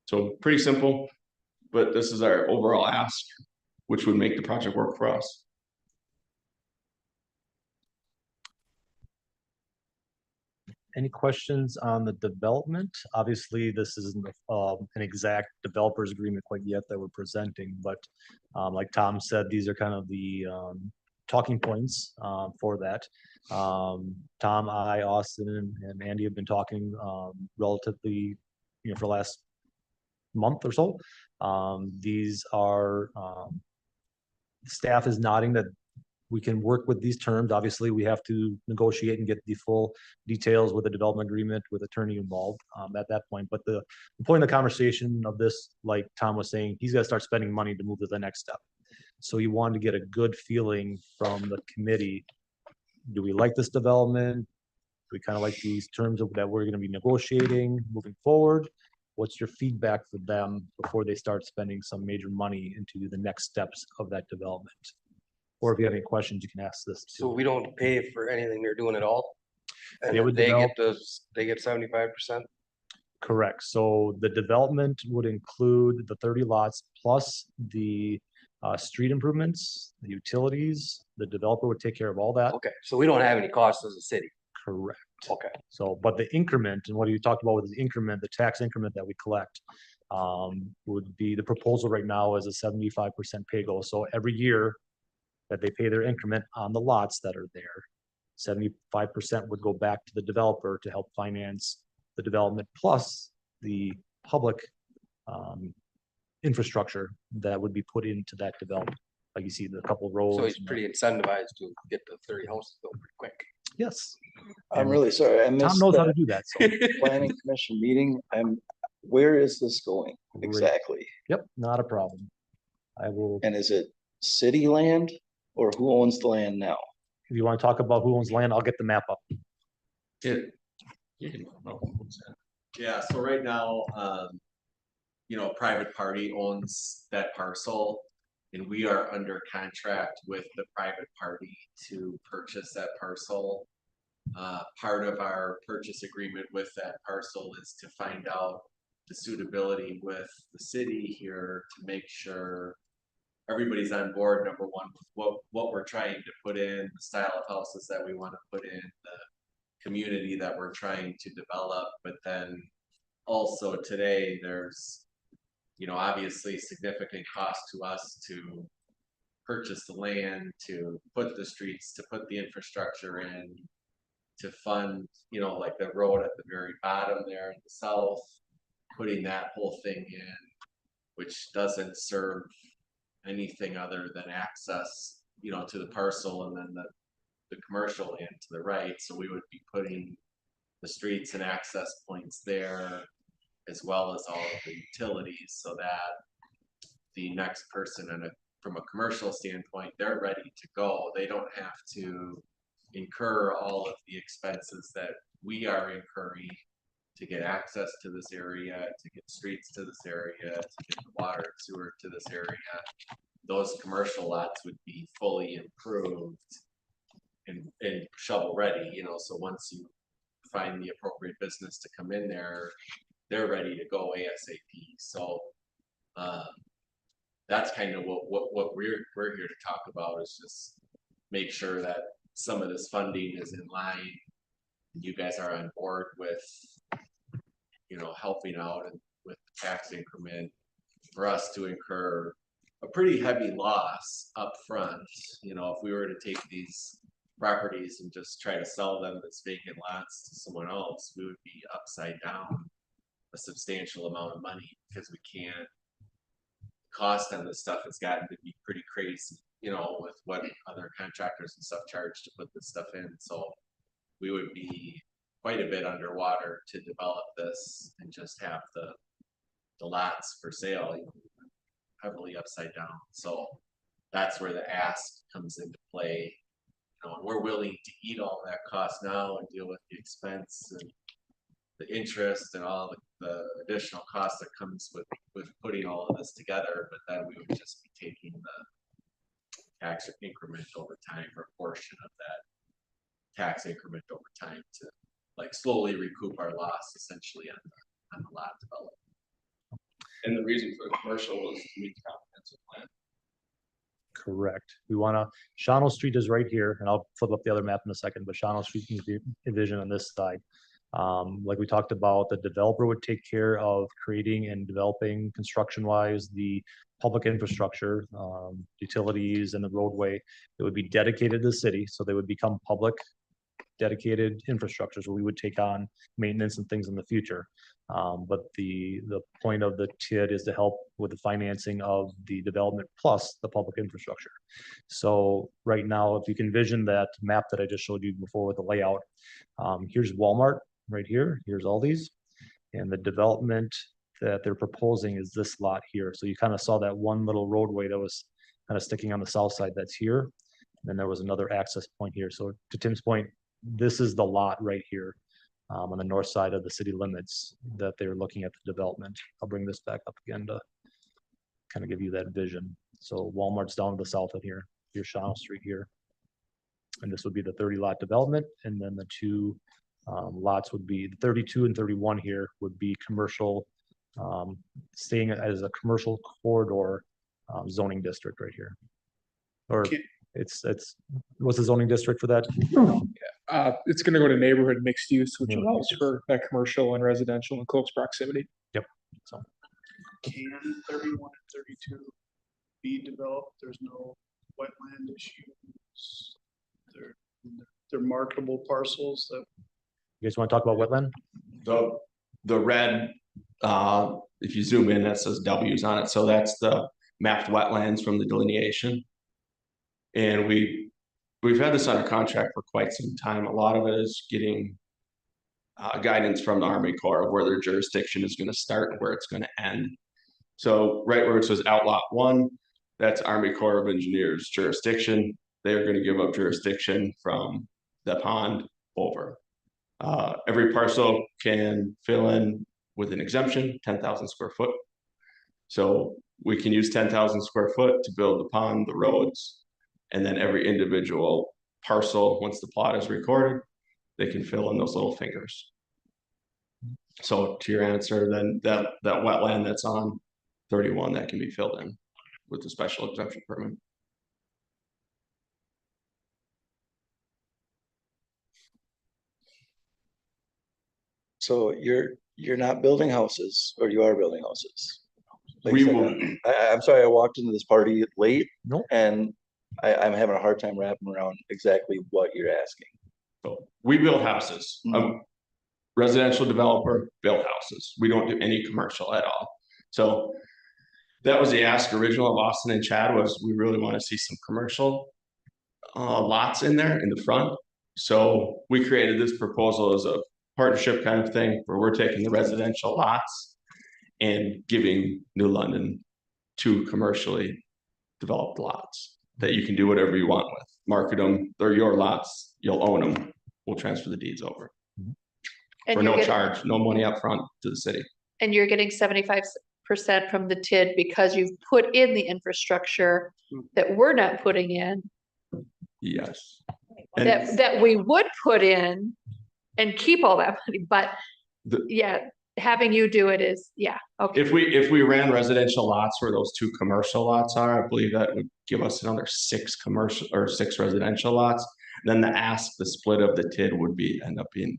Speaker 11: So pretty simple, but this is our overall ask, which would make the project work for us.
Speaker 4: Any questions on the development? Obviously, this isn't an exact developers agreement quite yet that we're presenting, but like Tom said, these are kind of the talking points for that. Tom, I, Austin, and Andy have been talking relatively, for the last month or so. These are staff is nodding that we can work with these terms. Obviously, we have to negotiate and get the full details with the development agreement with attorney involved at that point. But the point of the conversation of this, like Tom was saying, he's got to start spending money to move to the next step. So you wanted to get a good feeling from the committee. Do we like this development? Do we kind of like these terms of that we're going to be negotiating moving forward? What's your feedback for them before they start spending some major money into the next steps of that development? Or if you have any questions, you can ask this too.
Speaker 12: So we don't pay for anything they're doing at all? And
Speaker 4: They would
Speaker 12: they
Speaker 4: develop-
Speaker 12: get they get 75%?
Speaker 4: Correct. So the development would include the 30 lots plus the street improvements, the utilities. The developer would take care of all that.
Speaker 12: Okay, so we don't have any costs as a city.
Speaker 4: Correct.
Speaker 12: Okay.
Speaker 4: So, but the increment and what you talked about with the increment, the tax increment that we collect would be the proposal right now is a 75% pay go. So every year that they pay their increment on the lots that are there, 75% would go back to the developer to help finance the development plus the public infrastructure that would be put into that development. Like you see the couple roads.
Speaker 12: So he's pretty incentivized to get the 30 houses built pretty quick.
Speaker 4: Yes.
Speaker 1: I'm really sorry, I
Speaker 4: Tom
Speaker 1: missed
Speaker 4: knows how to
Speaker 1: the
Speaker 4: do that. So.
Speaker 1: planning commission meeting. Where is this going exactly?
Speaker 4: Yep, not a problem. I will.
Speaker 1: And is it city land or who owns the land now?
Speaker 4: If you want to talk about who owns land, I'll get the map up.
Speaker 13: Yeah, so right now, a private party owns that parcel, and we are under contract with the private party to purchase that parcel. Part of our purchase agreement with that parcel is to find out the suitability with the city here to make sure everybody's on board, number one, with what we're trying to put in, the style of houses that we want to put in, the community that we're trying to develop. But then also today there's, obviously significant cost to us to purchase the land, to put the streets, to put the infrastructure in, to fund, like the road at the very bottom there in the south, putting that whole thing in, which doesn't serve anything other than access, to the parcel, and then the commercial land to the right. So we would be putting the streets and access points there, as well as all of the utilities, so that the next person from a commercial standpoint, they're ready to go. They don't have to incur all of the expenses that we are incurring to get access to this area, to get streets to this area, to get the water and sewer to this area. Those commercial lots would be fully improved and shovel ready, so once you find the appropriate business to come in there, they're ready to go ASAP. So that's kind of what we're here to talk about, is just make sure that some of this funding is in line. You guys are on board with, helping out and with the tax increment for us to incur a pretty heavy loss up front. You know, if we were to take these properties and just try to sell them as vacant lots to someone else, we would be upside down a substantial amount of money because we can't. Cost on this stuff has gotten to be pretty crazy, you know, with what other contractors and stuff charge to put this stuff in. So we would be quite a bit underwater to develop this and just have the lots for sale, you know, heavily upside down. So that's where the ask comes into play. You know, and we're willing to eat all that cost now and deal with the expense and the interest and all the additional cost that comes with putting all of this together, but then we would just be taking the tax increment over time, or a portion of that tax increment over time to like slowly recoup our loss essentially on the lot development.
Speaker 11: And the reason for the commercial was to meet the comprehensive plan.
Speaker 4: Correct. We want to, Shawano Street is right here, and I'll flip up the other map in a second, but Shawano Street can be envisioned on this side. Like we talked about, the developer would take care of creating and developing construction wise the public infrastructure, utilities and the roadway. It would be dedicated to the city, so they would become public dedicated infrastructure, so we would take on maintenance and things in the future. But the point of the TID is to help with the financing of the development plus the public infrastructure. So right now, if you can envision that map that I just showed you before with the layout, here's Walmart right here, here's Aldi's, and the development that they're proposing is this lot here. So you kind of saw that one little roadway that was kind of sticking on the south side that's here. And then there was another access point here. So to Tim's point, this is the lot right here on the north side of the city limits that they're looking at the development. I'll bring this back up again to kind of give you that vision. So Walmart's down to the south of here. Here's Shawano Street here. And this would be the 30 lot development. And then the two lots would be 32 and 31 here would be commercial, staying as a commercial corridor zoning district right here. Or it's what's the zoning district for that?
Speaker 14: It's gonna go to neighborhood mixed use, which allows for that commercial and residential in close proximity.
Speaker 4: Yep. So
Speaker 7: Can 31 and 32 be developed? There's no wetland issues. They're marketable parcels that.
Speaker 4: You guys want to talk about wetland?
Speaker 11: The red, if you zoom in, that says W's on it. So that's the mapped wetlands from the delineation. And we've had this under contract for quite some time. A lot of it is getting guidance from the Army Corps of where their jurisdiction is going to start and where it's going to end. So right where it says Outlot 1, that's Army Corps of Engineers jurisdiction. They're going to give up jurisdiction from the pond over. Every parcel can fill in with an exemption, 10,000 square foot. So we can use 10,000 square foot to build the pond, the roads, and then every individual parcel, once the plot is recorded, they can fill in those little fingers. So to your answer, then that wetland that's on 31, that can be filled in with the special exemption permit.
Speaker 1: So you're not building houses, or you are building houses? Like
Speaker 11: We
Speaker 1: I said,
Speaker 11: will.
Speaker 1: I'm sorry, I walked into this party late.
Speaker 4: Nope.
Speaker 1: And I'm having a hard time wrapping around exactly what you're asking.
Speaker 11: So we build houses. Residential developer build houses. We don't do any commercial at all. So that was the ask original of Austin and Chad, was we really want to see some commercial lots in there in the front. So we created this proposal as a partnership kind of thing where we're taking the residential lots and giving New London 2 commercially developed lots that you can do whatever you want with. Market them, they're your lots, you'll own them, we'll transfer the deeds over.
Speaker 8: And
Speaker 11: For
Speaker 8: you're
Speaker 11: no
Speaker 8: getting-
Speaker 11: charge, no money up front to the city.
Speaker 8: And you're getting 75% from the TID because you've put in the infrastructure that we're not putting in,
Speaker 11: Yes.
Speaker 8: that we would put in and keep all that money, but yeah, having you do it is, okay.
Speaker 11: If we ran residential lots where those 2 commercial lots are, I believe that would give us another 6 commercial or 6 residential lots. Then the split of the TID would end up being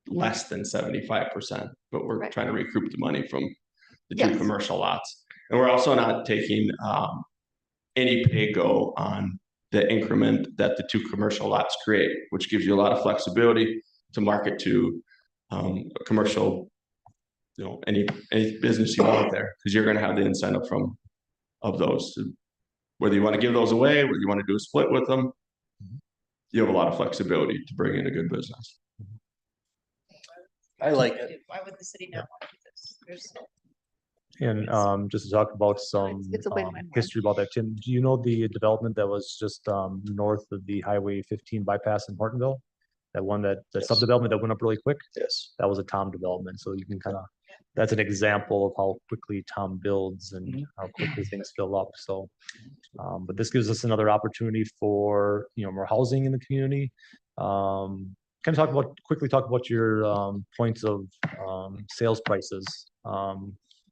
Speaker 11: less than 75%, but we're trying to recoup the money from the 2 commercial lots. And we're also not taking any pay-go on the increment that the 2 commercial lots create, which gives you a lot of flexibility to market to a commercial, any business you want there, because you're going to have the incentive of those. Whether you want to give those away, whether you want to do a split with them, you have a lot of flexibility to bring in a good business.
Speaker 2: I like it.
Speaker 6: Why would the city not want to do this? There's
Speaker 4: And just to talk about some
Speaker 8: It's a win-win.
Speaker 4: history about that, Tim, do you know the development that was just north of the Highway 15 bypass in Hortonville? That one that
Speaker 1: Yes.
Speaker 4: subdevelopment that went up really quick?
Speaker 1: Yes.
Speaker 4: That was a Tom development, so you can kind of, that's an example of how quickly Tom builds and how quickly things fill up, so. But this gives us another opportunity for, more housing in the community. Kind of quickly talk about your points of sales prices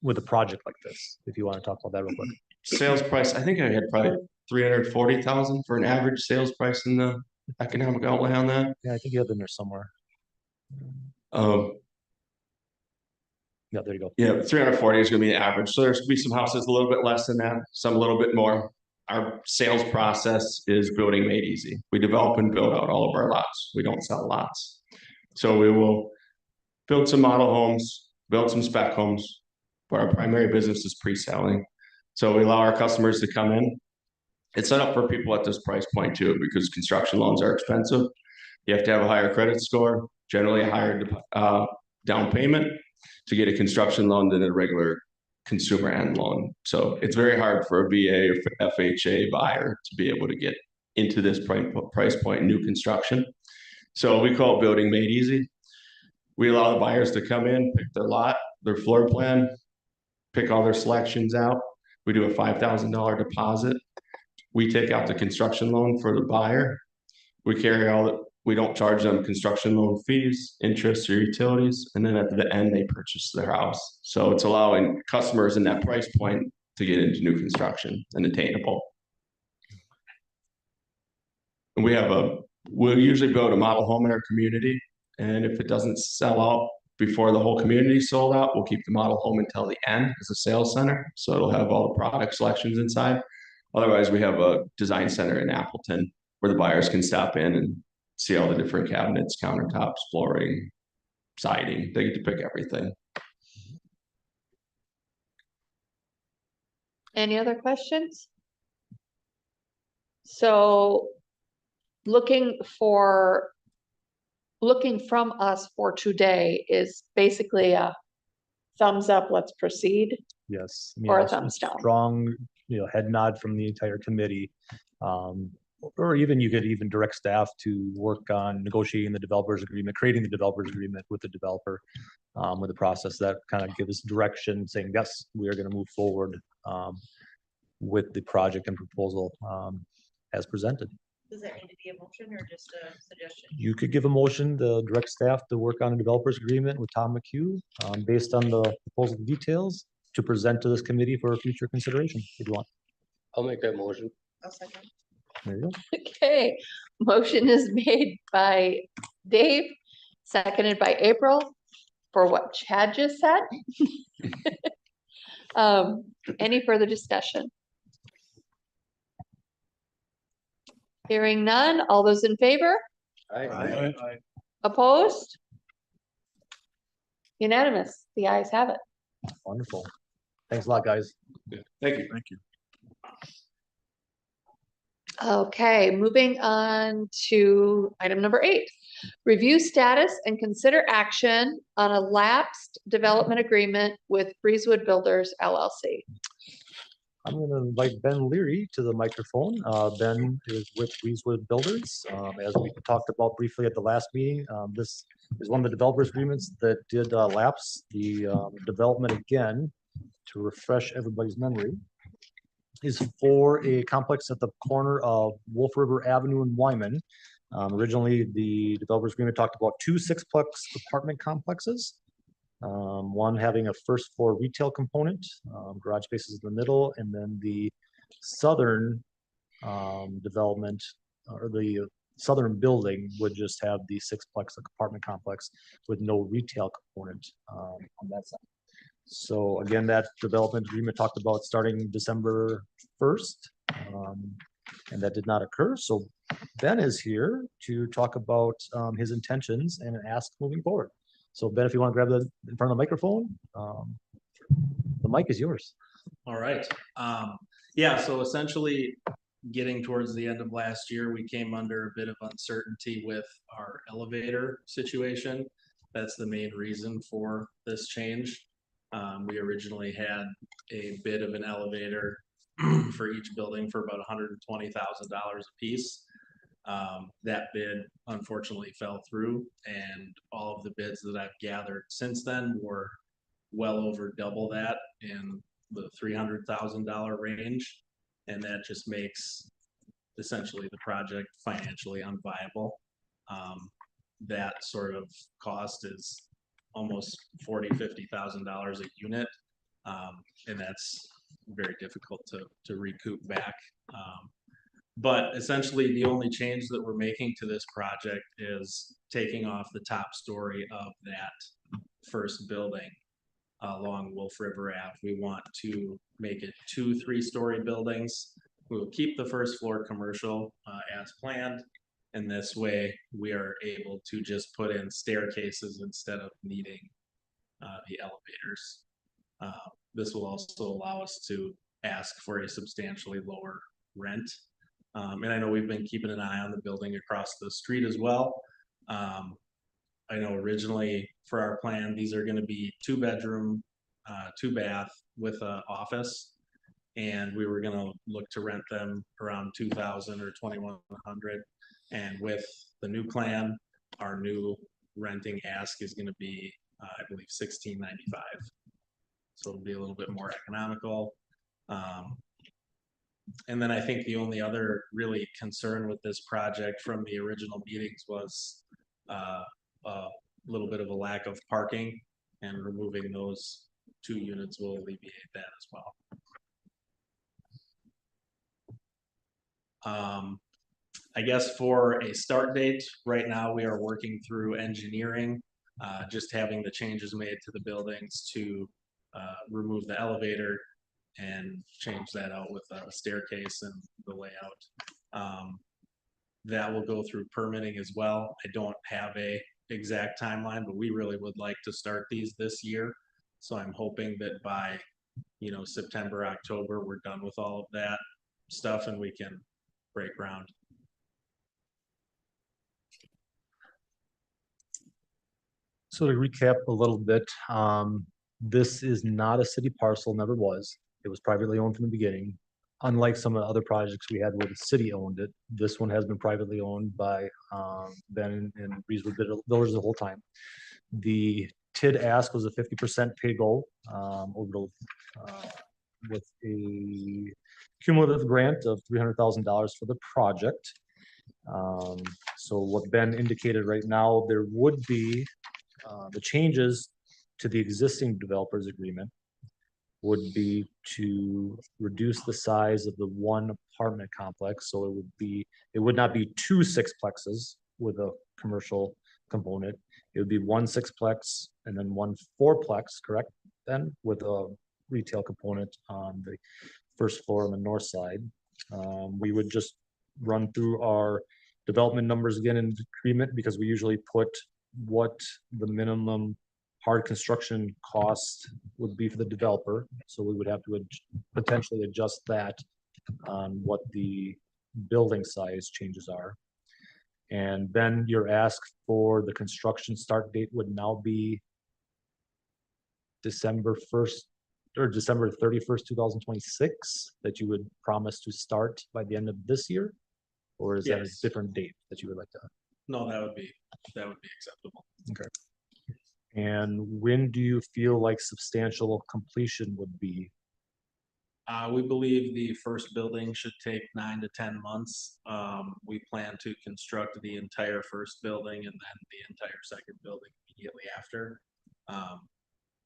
Speaker 4: with a project like this, if you want to talk about that real quick.
Speaker 11: Sales price, I think I had probably 340,000 for an average sales price in the economic outlay on that.
Speaker 4: Yeah, I think you have it in there somewhere. Yeah, there you go.
Speaker 11: Yeah, 340 is going to be the average. So there's going to be some houses a little bit less than that, some a little bit more. Our sales process is building made easy. We develop and build out all of our lots. We don't sell lots. So we will build some model homes, build some spec homes, but our primary business is pre-selling. So we allow our customers to come in. It's set up for people at this price point too, because construction loans are expensive. You have to have a higher credit score, generally a higher down payment to get a construction loan than a regular consumer end loan. So it's very hard for a VA or FHA buyer to be able to get into this price point in new construction. So we call it building made easy. We allow the buyers to come in, pick their lot, their floor plan, pick all their selections out. We do a $5,000 deposit. We take out the construction loan for the buyer. We carry we don't charge them construction loan fees, interest, or utilities. And then at the end, they purchase their house. So it's allowing customers in that price point to get into new construction and attainable. And we'll usually build a model home in our community. And if it doesn't sell out before the whole community is sold out, we'll keep the model home until the end as a sales center. So it'll have all the product selections inside. Otherwise, we have a design center in Appleton where the buyers can stop in and see all the different cabinets, countertops, flooring, siding. They get to pick everything.
Speaker 8: Any other questions? So looking from us for today is basically a thumbs up, let's proceed.
Speaker 4: Yes.
Speaker 8: Or a thumbs down.
Speaker 4: Strong, head nod from the entire committee. Or even you could even direct staff to work on negotiating the developer's agreement, creating the developer's agreement with the developer, with the process that kind of gives direction saying, yes, we are going to move forward with the project and proposal as presented.
Speaker 6: Does that need to be a motion or just a suggestion?
Speaker 4: You could give a motion to direct staff to work on a developer's agreement with Tom McHugh based on the proposal details to present to this committee for future consideration if you want.
Speaker 2: I'll make that motion.
Speaker 6: I'll second.
Speaker 4: There you go.
Speaker 8: Okay, motion is made by Dave, seconded by April for what Chad just said. Any further discussion? Hearing none, all those in favor?
Speaker 2: Aye.
Speaker 8: Opposed? Unanimous, the ayes have it.
Speaker 4: Wonderful. Thanks a lot, guys.
Speaker 11: Thank you.
Speaker 7: Thank you.
Speaker 8: Okay, moving on to item number 8. Review status and consider action on a lapsed development agreement with Breezewood Builders LLC.
Speaker 4: I'm going to invite Ben Leary to the microphone. Ben is with Breezewood Builders. As we talked about briefly at the last meeting, this is one of the developers agreements that did lapse. The development, again, to refresh everybody's memory, is for a complex at the corner of Wolf River Avenue and Wyman. Originally, the developers agreement talked about 2 six-plex apartment complexes. One having a first floor retail component, garage spaces in the middle, and then the southern development or the southern building would just have the six-plex apartment complex with no retail component on that side. So again, that development agreement talked about starting December 1st. And that did not occur. So Ben is here to talk about his intentions and an ask moving forward. So Ben, if you want to grab the in front of the microphone, the mic is yours.
Speaker 15: All right. Yeah, so essentially getting towards the end of last year, we came under a bit of uncertainty with our elevator situation. That's the main reason for this change. We originally had a bid of an elevator for each building for about $120,000 a piece. That bid unfortunately fell through, and all of the bids that I've gathered since then were well over double that in the $300,000 range. And that just makes essentially the project financially unviable. That sort of cost is almost $40,000-$50,000 a unit. And that's very difficult to recoup back. But essentially the only change that we're making to this project is taking off the top story of that first building along Wolf River Ave. We want to make it 2 3-story buildings. We will keep the first floor commercial as planned. And this way we are able to just put in staircases instead of needing the elevators. This will also allow us to ask for a substantially lower rent. And I know we've been keeping an eye on the building across the street as well. I know originally for our plan, these are going to be 2-bedroom, 2-bath with an office. And we were going to look to rent them around $2,000 or $2,100. And with the new plan, our new renting ask is going to be, I believe, $1,695. So it'll be a little bit more economical. And then I think the only other really concern with this project from the original meetings was a little bit of a lack of parking, and removing those 2 units will alleviate that as well. I guess for a start date, right now we are working through engineering, just having the changes made to the buildings to remove the elevator and change that out with a staircase and the layout. That will go through permitting as well. I don't have a exact timeline, but we really would like to start these this year. So I'm hoping that by, September, October, we're done with all of that stuff and we can break ground.
Speaker 4: So to recap a little bit, this is not a city parcel, never was. It was privately owned from the beginning. Unlike some of the other projects we had where the city owned it, this one has been privately owned by Ben and Breezewood Builders the whole time. The TID ask was a 50% pay-go with a cumulative grant of $300,000 for the project. So what Ben indicated right now, there would be the changes to the existing developers agreement would be to reduce the size of the one apartment complex. So it would not be 2 6-plexes with a commercial component. It would be 1 6-plex and then 1 4-plex, correct? Then with a retail component on the first floor on the north side. We would just run through our development numbers again in the agreement, because we usually put what the minimum hard construction cost would be for the developer. So we would have to potentially adjust that on what the building size changes are. And then your ask for the construction start date would now be December 1st or December 31st, 2026, that you would promise to start by the end of this year? Or is that a different date that you would like to?
Speaker 15: No, that would be acceptable.
Speaker 4: Okay. And when do you feel like substantial completion would be?
Speaker 15: We believe the first building should take 9 to 10 months. We plan to construct the entire first building and then the entire second building immediately after.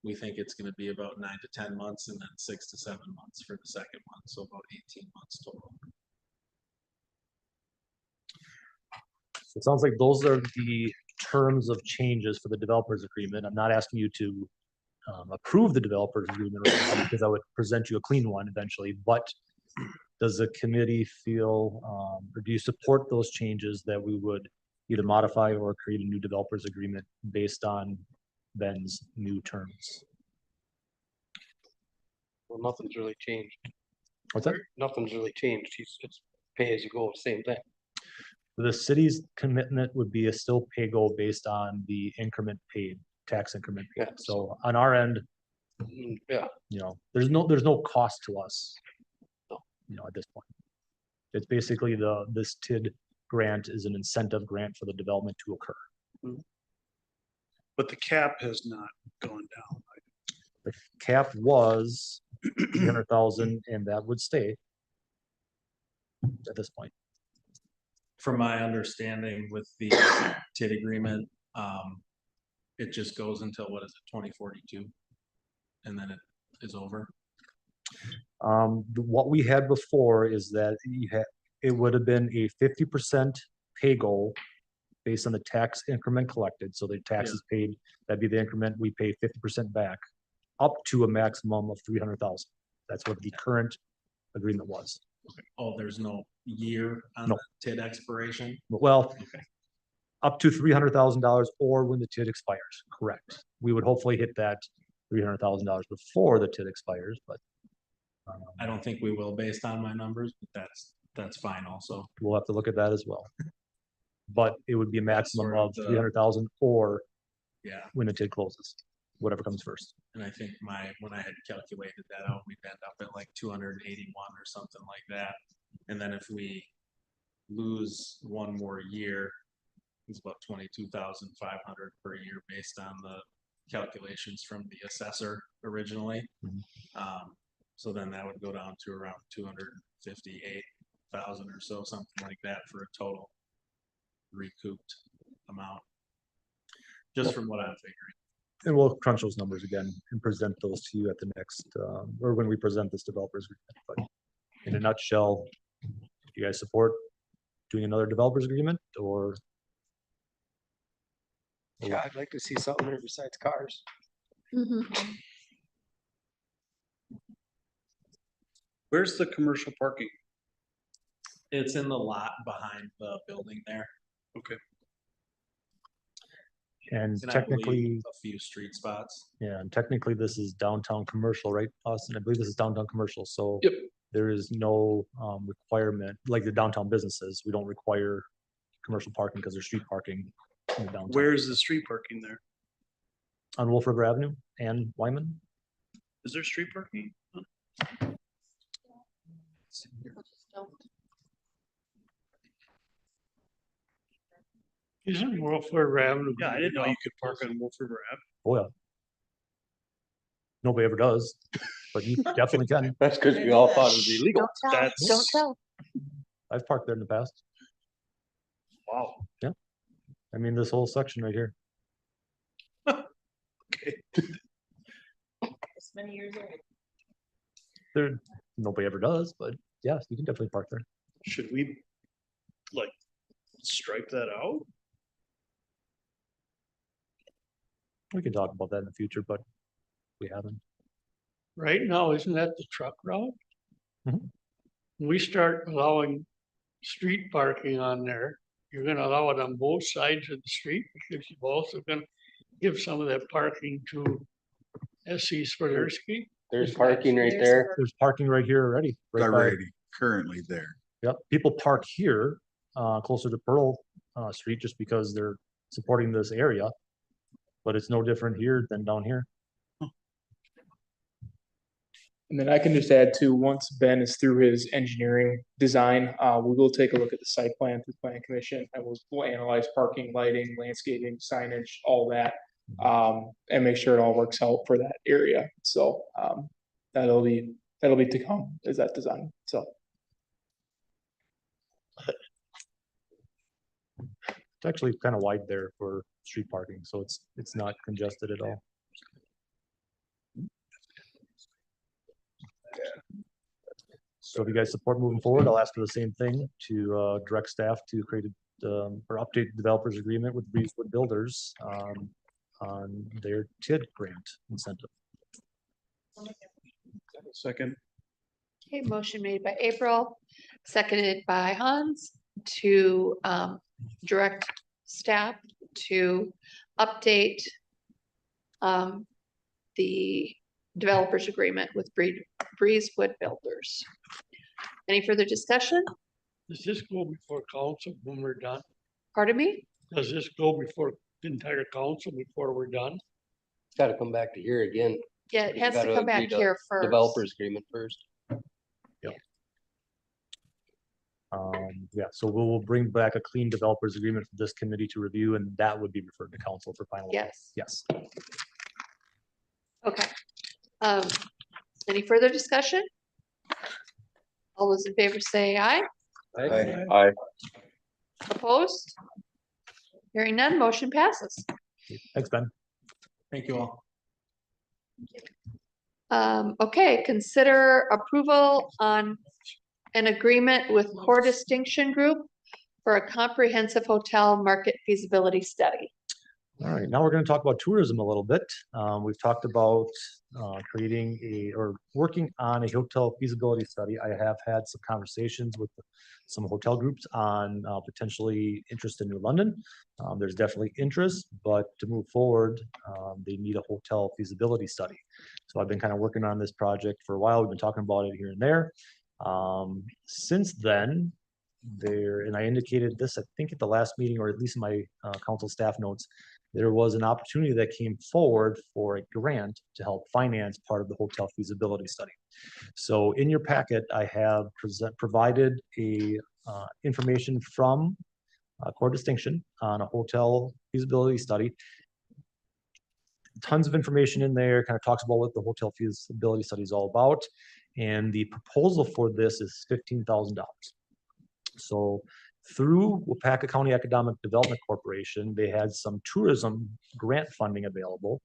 Speaker 15: We think it's going to be about 9 to 10 months and then 6 to 7 months for the second one. So about 18 months total.
Speaker 4: So it sounds like those are the terms of changes for the developers agreement. I'm not asking you to approve the developers agreement right now, because I would present you a clean one eventually, but does the committee feel, or do you support those changes that we would either modify or create a new developers agreement based on Ben's new terms?
Speaker 12: Well, nothing's really changed.
Speaker 4: What's that?
Speaker 12: Nothing's really changed. It's pay as you go, same thing.
Speaker 4: The city's commitment would be a still pay go based on the increment paid, tax increment paid.
Speaker 12: Yeah.
Speaker 4: So on our end,
Speaker 12: Yeah,
Speaker 4: you know, there's no cost to us.
Speaker 12: No.
Speaker 4: You know, at this point. It's basically this TID grant is an incentive grant for the development to occur.
Speaker 7: But the cap has not gone down.
Speaker 4: The cap was 300,000 and that would stay at this point.
Speaker 15: From my understanding with the TID agreement, it just goes until, what is it, 2042? And then it is over.
Speaker 4: What we had before is that it would have been a 50% pay goal based on the tax increment collected. So the taxes paid, that'd be the increment, we pay 50% back up to a maximum of 300,000. That's what the current agreement was.
Speaker 15: Oh, there's no year on
Speaker 4: No.
Speaker 15: the TID expiration?
Speaker 4: Well,
Speaker 15: Okay.
Speaker 4: up to $300,000 or when the TID expires, correct. We would hopefully hit that $300,000 before the TID expires, but
Speaker 15: I don't think we will based on my numbers, but that's fine also.
Speaker 4: we'll have to look at that as well. But it would be a maximum
Speaker 15: sort of
Speaker 4: of
Speaker 15: the-
Speaker 4: 300,000 or
Speaker 15: Yeah,
Speaker 4: when the TID closes, whatever comes first.
Speaker 15: and I think when I had calculated that out, we'd end up at like 281 or something like that. And then if we lose one more year, it's about 22,500 per year based on the calculations from the assessor originally. So then that would go down to around 258,000 or so, something like that, for a total recouped amount. Just from what I'm figuring.
Speaker 4: And we'll crunch those numbers again and present those to you at the next, or when we present this developers agreement. But in a nutshell, do you guys support doing another developers agreement or?
Speaker 12: yeah, I'd like to see something there besides cars.
Speaker 7: Where's the commercial parking?
Speaker 15: It's in the lot behind the building there.
Speaker 7: Okay.
Speaker 4: And
Speaker 15: And I
Speaker 4: technically,
Speaker 15: believe a few street spots.
Speaker 4: yeah, and technically this is downtown commercial, right, Austin? I believe this is downtown commercial, so.
Speaker 14: Yep.
Speaker 4: There is no requirement, like the downtown businesses, we don't require commercial parking because there's street parking in the downtown.
Speaker 7: Where's the street parking there?
Speaker 4: On Wolf River Avenue and Wyman.
Speaker 7: Is there street parking?
Speaker 16: Isn't Wolf River Avenue?
Speaker 7: Yeah, I didn't know you could park on Wolf River Ave.
Speaker 4: Oh, yeah. Nobody ever does, but you definitely can.
Speaker 2: That's because we all thought it was illegal.
Speaker 8: Don't tell.
Speaker 4: I've parked there in the past.
Speaker 7: Wow.
Speaker 4: Yeah. I mean, this whole section right here.
Speaker 7: Okay.
Speaker 6: This many years old.
Speaker 4: There, nobody ever does, but yes, you can definitely park there.
Speaker 7: Should we like stripe that out?
Speaker 4: We can talk about that in the future, but we haven't.
Speaker 16: Right now, isn't that the truck route?
Speaker 4: Mhm.
Speaker 16: We start allowing street parking on there. You're gonna allow it on both sides of the street because you've also gonna give some of that parking to SC Swiderski.
Speaker 2: There's parking right there.
Speaker 4: There's parking right here already. right by-
Speaker 17: Currently there.
Speaker 4: Yep, people park here, closer to Pearl, Street just because they're supporting this area. But it's no different here than down here.
Speaker 14: And then I can just add too, once Ben is through his engineering design, we will take a look at the site plan through Plan Commission and we'll analyze parking, lighting, landscaping, signage, all that. And make sure it all works out for that area. So, that'll be to come, is that design, so.
Speaker 4: It's actually kind of wide there for street parking, so it's not congested at all. So if you guys support moving forward, I'll ask for the same thing to direct staff to create or update the developers agreement with Breezewood Builders. on their TID grant incentive.
Speaker 7: Second.
Speaker 8: Okay, motion made by April, seconded by Hans to direct staff to update the developers agreement with Breezewood Builders. Any further discussion?
Speaker 16: Does this go before council when we're done?
Speaker 8: Pardon me?
Speaker 16: Does this go before the entire council before we're done?
Speaker 12: It's gotta come back to here again.
Speaker 8: Yeah, it
Speaker 12: You
Speaker 8: has to
Speaker 12: gotta
Speaker 8: come back
Speaker 12: agree to
Speaker 8: here first.
Speaker 12: Developers agreement first.
Speaker 4: Yeah, so we'll bring back a clean developers agreement for this committee to review, and that would be referred to council for final.
Speaker 8: Yes.
Speaker 4: Yes.
Speaker 8: Okay. Any further discussion? All those in favor say aye.
Speaker 3: Aye.
Speaker 8: Opposed? Hearing none, motion passes.
Speaker 4: Thanks, Ben.
Speaker 15: Thank you all.
Speaker 8: Okay, consider approval on an agreement with Core Distinction Group for a comprehensive hotel market feasibility study.
Speaker 4: All right, now we're going to talk about tourism a little bit. We've talked about creating or working on a hotel feasibility study. I have had some conversations with some hotel groups on potentially interest in New London. There's definitely interest, but to move forward, they need a hotel feasibility study. So I've been kind of working on this project for a while. We've been talking about it here and there. Since then, and I indicated this, I think at the last meeting, or at least in my council staff notes, there was an opportunity that came forward for a grant to help finance part of the hotel feasibility study. So in your packet, I have provided a information from Core Distinction on a hotel feasibility study. Tons of information in there, kind of talks about what the hotel feasibility study is all about. And the proposal for this is $15,000. So through Wapaka County Economic Development Corporation, they had some tourism grant funding available.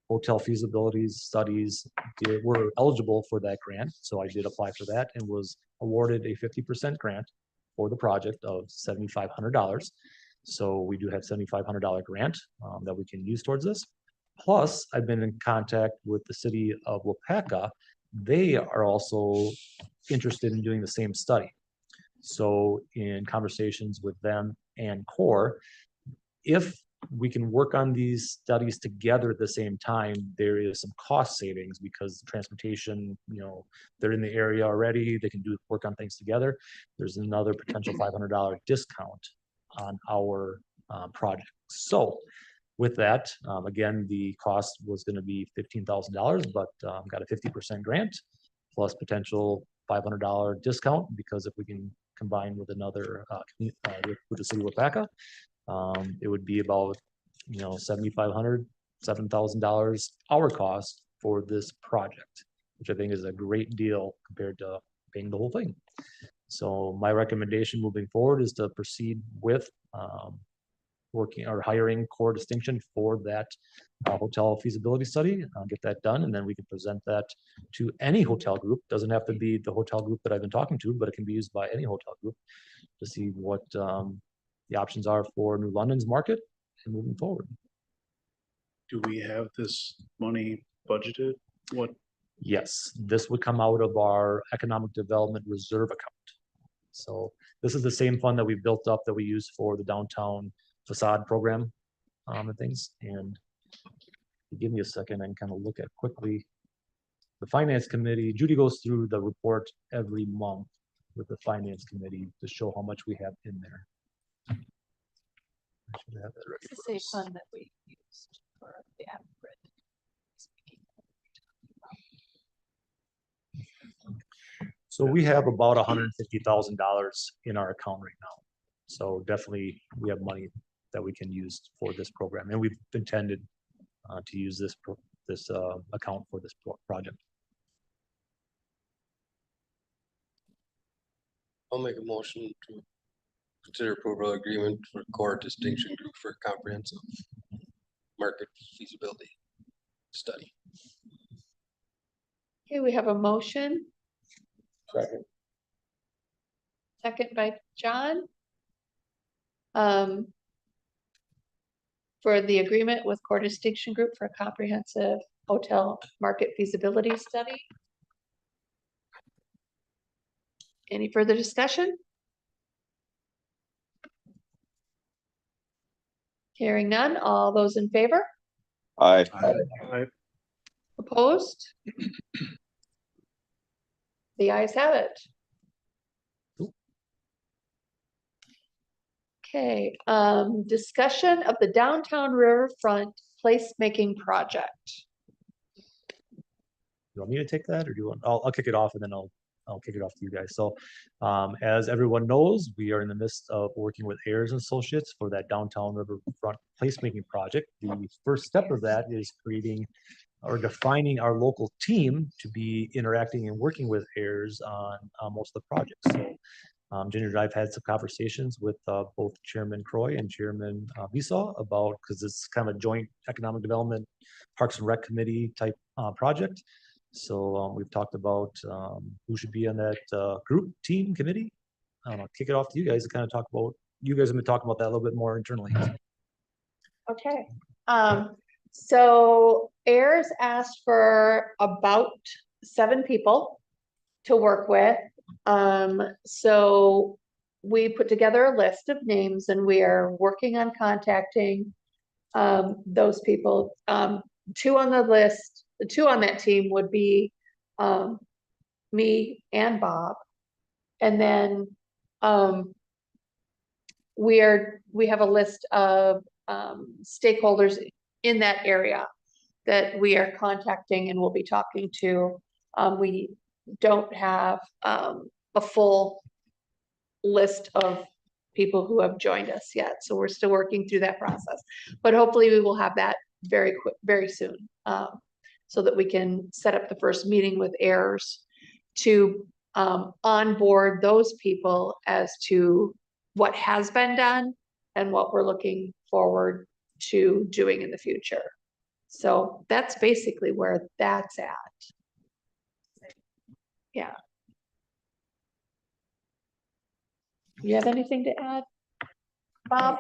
Speaker 4: Hotel feasibility studies were eligible for that grant. So I did apply for that and was awarded a 50% grant for the project of $7,500. So we do have $7,500 grant that we can use towards this. Plus, I've been in contact with the city of Wapaka. They are also interested in doing the same study. So in conversations with them and Core, if we can work on these studies together at the same time, there is some cost savings because transportation, they're in the area already, they can work on things together. There's another potential $500 discount on our project. So with that, again, the cost was going to be $15,000, but got a 50% grant plus potential $500 discount because if we can combine with another with the city of Wapaka, it would be about $7,500, $7,000 our cost for this project, which I think is a great deal compared to paying the whole thing. So my recommendation moving forward is to proceed with working or hiring Core Distinction for that hotel feasibility study. Get that done, and then we can present that to any hotel group. Doesn't have to be the hotel group that I've been talking to, but it can be used by any hotel group to see what the options are for New London's market and moving forward.
Speaker 7: Do we have this money budgeted? What?
Speaker 4: Yes, this would come out of our Economic Development Reserve account. So this is the same fund that we built up that we use for the downtown facade program and things. And give me a second and kind of look at quickly. The finance committee, Judy goes through the report every month with the finance committee to show how much we have in there. I should have that ready
Speaker 8: It's the
Speaker 4: for
Speaker 8: same
Speaker 4: us.
Speaker 8: fund that we used for the Apple.
Speaker 4: So we have about $150,000 in our account right now. So definitely we have money that we can use for this program, and we've intended to use this account for this project.
Speaker 12: I'll make a motion to consider approval agreement for Core Distinction Group for comprehensive market feasibility study.
Speaker 8: Okay, we have a motion.
Speaker 2: Second.
Speaker 8: Second by John. for the agreement with Core Distinction Group for a comprehensive hotel market feasibility study. Any further discussion? Hearing none, all those in favor?
Speaker 3: Aye.
Speaker 8: Opposed? The ayes have it. Okay, discussion of the downtown riverfront placemaking project.
Speaker 4: You want me to take that or do you want, I'll kick it off and then I'll kick it off to you guys. So, as everyone knows, we are in the midst of working with Ayers and Associates for that downtown riverfront placemaking project. The first step of that is creating or defining our local team to be interacting and working with Ayers on most of the projects. So, Ginger and I've had some conversations with both Chairman Croy and Chairman Visaw about, because it's kind of a joint economic development Parks and Rec Committee type project. So we've talked about who should be on that group, team, committee. I'll kick it off to you guys to kind of talk about, you guys have been talking about that a little bit more internally.
Speaker 8: Okay, so Ayers asked for about 7 people to work with. So we put together a list of names and we are working on contacting those people. 2 on the list, the 2 on that team would be me and Bob. And then we have a list of stakeholders in that area that we are contacting and will be talking to. We don't have a full list of people who have joined us yet, so we're still working through that process. But hopefully we will have that very soon, so that we can set up the first meeting with Ayers to onboard those people as to what has been done and what we're looking forward to doing in the future. So that's basically where that's at. Yeah. You have anything to add, Bob?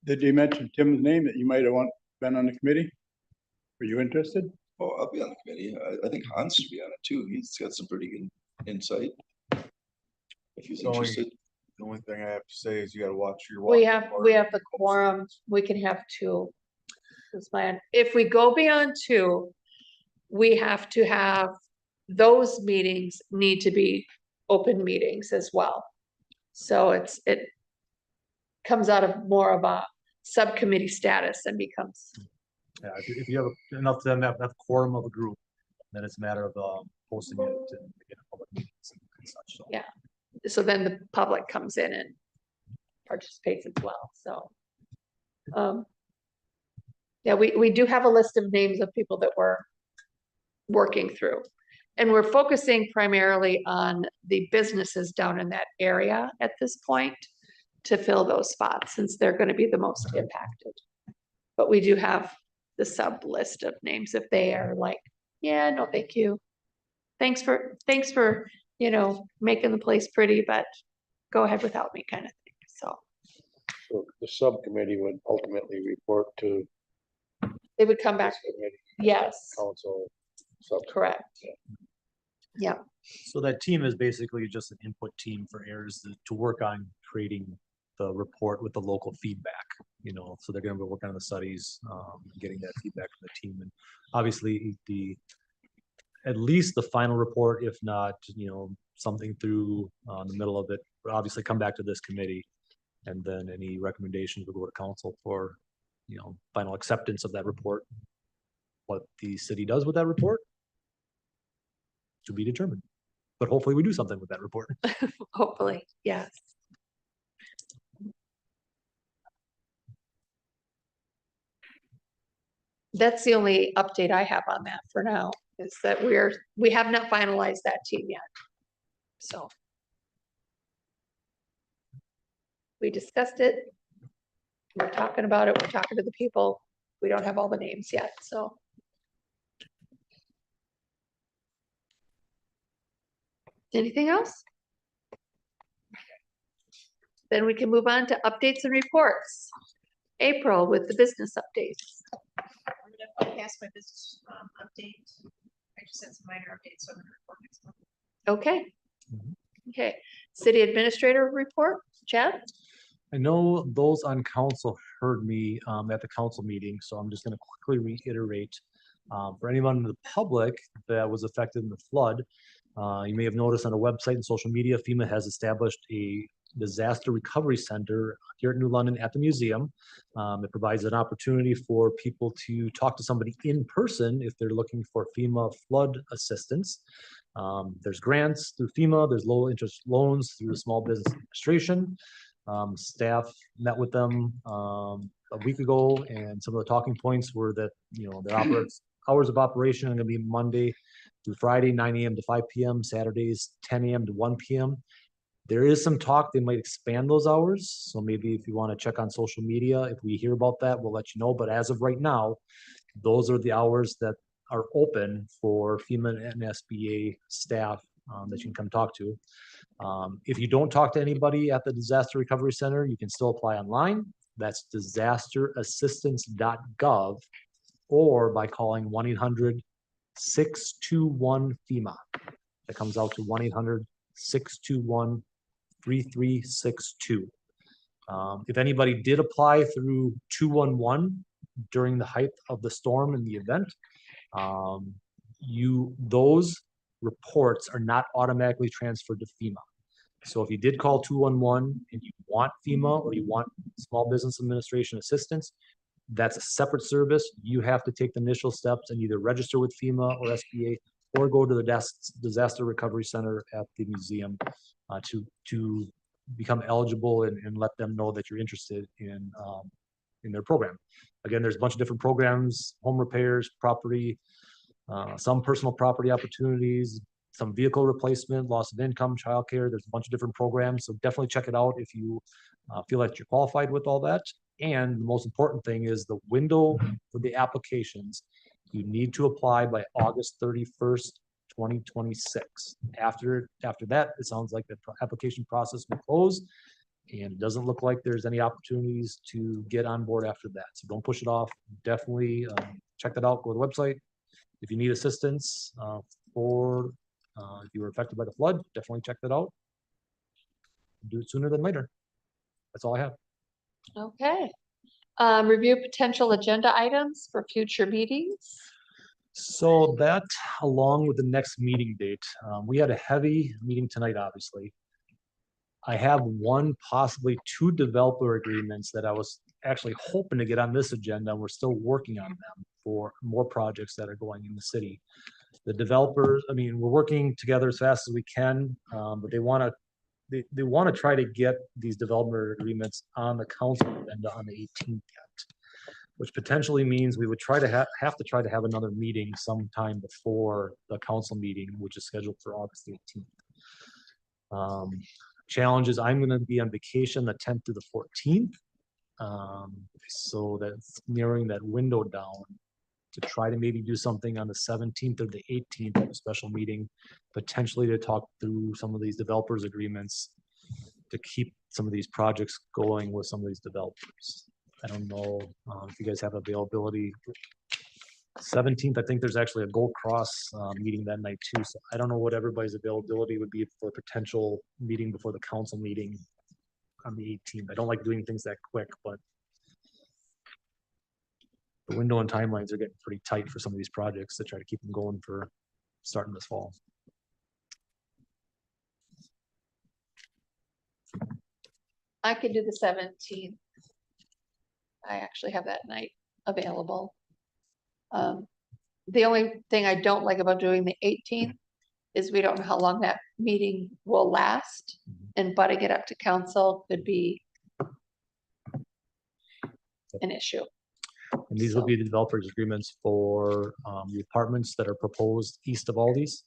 Speaker 17: Did you mention Tim's name that you might have been on the committee? Were you interested?
Speaker 1: Oh, I'll be on the committee. I think Hans should be on it too. He's got some pretty good insight. If he's interested.
Speaker 18: The only thing I have to say is you gotta watch your.
Speaker 8: We have the quorum. We can have 2. That's my, if we go beyond 2, we have to have, those meetings need to be open meetings as well. So it comes out of more of a subcommittee status and becomes.
Speaker 4: Yeah, if you have enough to have quorum of a group, then it's a matter of posting it to get a public meetings and such. So.
Speaker 8: Yeah, so then the public comes in and participates as well, so. Yeah, we do have a list of names of people that we're working through. And we're focusing primarily on the businesses down in that area at this point to fill those spots, since they're going to be the most impacted. But we do have the sub list of names if they are like, yeah, no, thank you. Thanks for, you know, making the place pretty, but go ahead without me kind of thing. So
Speaker 2: the subcommittee would ultimately report to.
Speaker 8: They would come back. Yes.
Speaker 2: Council.
Speaker 8: Correct. Yeah.
Speaker 4: So that team is basically just an input team for Ayers to work on creating the report with the local feedback, you know, so they're going to be working on the studies, getting that feedback from the team. And obviously at least the final report, if not, you know, something through the middle of it, but obviously come back to this committee, and then any recommendations will go to council for, you know, final acceptance of that report. What the city does with that report to be determined, but hopefully we do something with that report.
Speaker 8: Hopefully, yes. That's the only update I have on that for now, is that we have not finalized that team yet. So we discussed it. We're talking about it. We're talking to the people. We don't have all the names yet, so. Anything else? Then we can move on to updates and reports. April with the business updates.
Speaker 6: I'm gonna pass my business update. I just had some minor updates, so I'm gonna report next month.
Speaker 8: Okay. Okay, city administrator report, Chad?
Speaker 4: I know those on council heard me at the council meeting, so I'm just gonna quickly reiterate. For anyone in the public that was affected in the flood, you may have noticed on the website and social media, FEMA has established a disaster recovery center here at New London at the museum. It provides an opportunity for people to talk to somebody in person if they're looking for FEMA flood assistance. There's grants through FEMA, there's low interest loans through the Small Business Administration. Staff met with them a week ago, and some of the talking points were that, you know, their hours of operation are gonna be Monday through Friday, 9 AM to 5 PM, Saturdays, 10 AM to 1 PM. There is some talk they might expand those hours, so maybe if you want to check on social media, if we hear about that, we'll let you know. But as of right now, those are the hours that are open for FEMA and SBA staff that you can come talk to. If you don't talk to anybody at the Disaster Recovery Center, you can still apply online. That's disasterassistance.gov, or by calling 1-800-621-FEMA. That comes out to 1-800-621-3362. If anybody did apply through 211 during the height of the storm and the event, those reports are not automatically transferred to FEMA. So if you did call 211 and you want FEMA or you want Small Business Administration assistance, that's a separate service. You have to take the initial steps and either register with FEMA or SBA or go to the Disaster Recovery Center at the museum to become eligible and let them know that you're interested in their program. Again, there's a bunch of different programs: home repairs, property, some personal property opportunities, some vehicle replacement, loss of income, childcare. There's a bunch of different programs, so definitely check it out if you feel like you're qualified with all that. And the most important thing is the window for the applications. You need to apply by August 31st, 2026. After that, it sounds like the application process will close, and it doesn't look like there's any opportunities to get on board after that. So don't push it off. Definitely check that out. Go to the website. If you need assistance if you were affected by the flood, definitely check that out. Do it sooner than later. That's all I have.
Speaker 8: Okay. Review potential agenda items for future meetings.
Speaker 4: So that, along with the next meeting date, we had a heavy meeting tonight, obviously. I have one, possibly two developer agreements that I was actually hoping to get on this agenda. We're still working on them for more projects that are going in the city. The developers, I mean, we're working together as fast as we can, but they want to try to get these developer agreements on the council agenda on the 18th yet, which potentially means we would try to have to try to have another meeting sometime before the council meeting, which is scheduled for August 18th. Challenge is I'm going to be on vacation the 10th through the 14th. So that's narrowing that window down to try to maybe do something on the 17th or the 18th of a special meeting, potentially to talk through some of these developers agreements to keep some of these projects going with some of these developers. I don't know if you guys have availability. 17th, I think there's actually a Gold Cross meeting that night too. So I don't know what everybody's availability would be for a potential meeting before the council meeting on the 18th. I don't like doing things that quick, but the window and timelines are getting pretty tight for some of these projects to try to keep them going for starting this fall.
Speaker 8: I could do the 17th. I actually have that night available. The only thing I don't like about doing the 18th is we don't know how long that meeting will last, and butting it up to council could be an issue.
Speaker 4: And these will be the developers agreements for the apartments that are proposed east of Aldi's.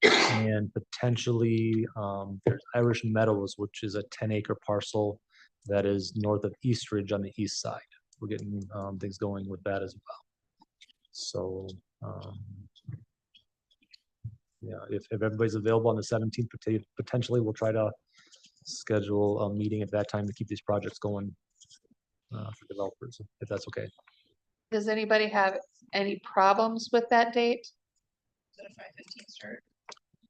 Speaker 4: And potentially there's Irish Meadows, which is a 10-acre parcel that is north of Eastridge on the east side. We're getting things going with that as well. So yeah, if everybody's available on the 17th, potentially we'll try to schedule a meeting at that time to keep these projects going for developers, if that's okay.
Speaker 8: Does anybody have any problems with that date?
Speaker 6: Is it a 5:15 start?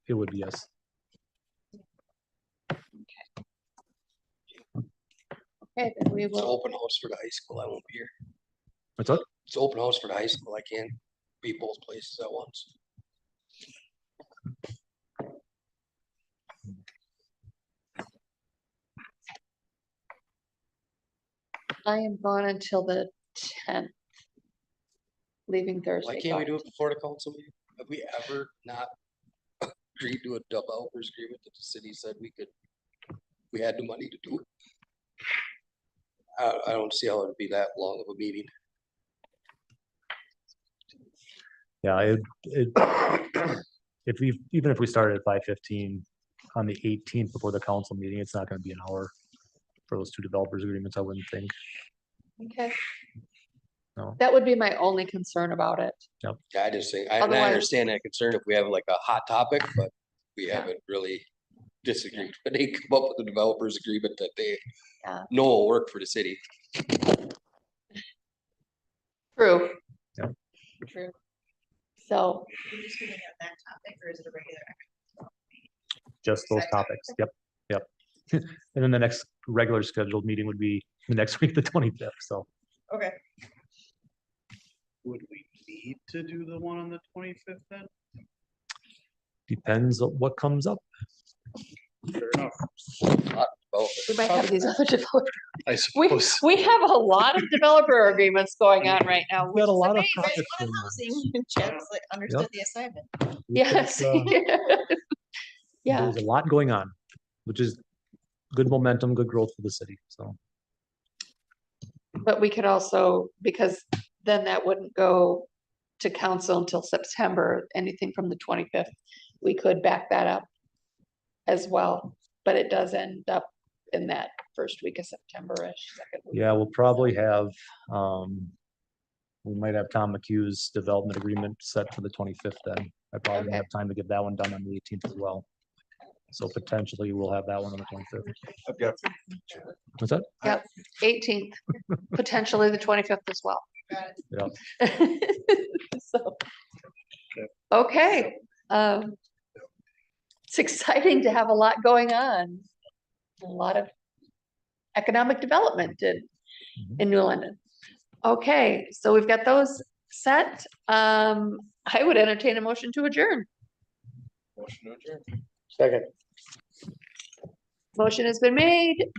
Speaker 4: It would be yes.
Speaker 8: Okay, then we
Speaker 12: It's
Speaker 8: will.
Speaker 12: open house for the high school. I won't be here.
Speaker 4: What's up?
Speaker 12: It's open house for the high school. I can't be both places at once.
Speaker 8: I am gone until the 10th. Leaving Thursday.
Speaker 12: Why can't we do it before the council meeting? Have we ever not agreed to a developers agreement that the city said we had the money to do it? I don't see how it'd be that long of a meeting.
Speaker 4: Yeah, even if we started at 5:15 on the 18th before the council meeting, it's not gonna be an hour for those two developers agreements, I wouldn't think.
Speaker 8: Okay.
Speaker 4: No.
Speaker 8: That would be my only concern about it.
Speaker 4: Yep.
Speaker 12: I just think, I
Speaker 8: Otherwise-
Speaker 12: understand that concern if we have like a hot topic, but we
Speaker 8: Yeah.
Speaker 12: haven't really disagreed. But they come up with a developers agreement that they
Speaker 8: Yeah.
Speaker 12: know will work for the city.
Speaker 8: True.
Speaker 4: Yep.
Speaker 8: True. So,
Speaker 6: Are you just meeting on that topic or is it a regular?
Speaker 4: Just those
Speaker 6: Side
Speaker 4: topics. Yep. And then the next regular scheduled meeting would be the next week, the 25th, so.
Speaker 6: Okay.
Speaker 7: Would we need to do the one on the 25th then?
Speaker 4: Depends on what comes up.
Speaker 7: Fair enough.
Speaker 8: we might have these other developers.
Speaker 7: I
Speaker 8: We,
Speaker 7: suppose.
Speaker 8: we have a lot of developer agreements going on right now.
Speaker 4: We got a lot of
Speaker 6: Hey, you guys
Speaker 4: projects
Speaker 6: wanted
Speaker 4: going on.
Speaker 6: housing. Chad's like understood the assignment.
Speaker 8: Yes. Yeah.
Speaker 4: There's a lot going on, which is good momentum, good growth for the city, so.
Speaker 8: But we could also, because then that wouldn't go to council until September, anything from the 25th, we could back that up as well, but it does end up in that first week of September-ish. second week.
Speaker 4: Yeah, we'll probably have, we might have Tom McHugh's development agreement set for the 25th then. I probably
Speaker 8: Okay.
Speaker 4: have time to get that one done on the 18th as well. So potentially we'll have that one on the 25th.
Speaker 18: I've got
Speaker 4: What's that?
Speaker 8: Yep, 18th, potentially the 25th as well.
Speaker 4: Yeah.
Speaker 8: So, okay, it's exciting to have a lot going on. A lot of economic development in New London. Okay, so we've got those set. I would entertain a motion to adjourn.
Speaker 12: Motion to adjourn.
Speaker 2: Second.
Speaker 8: Motion has been made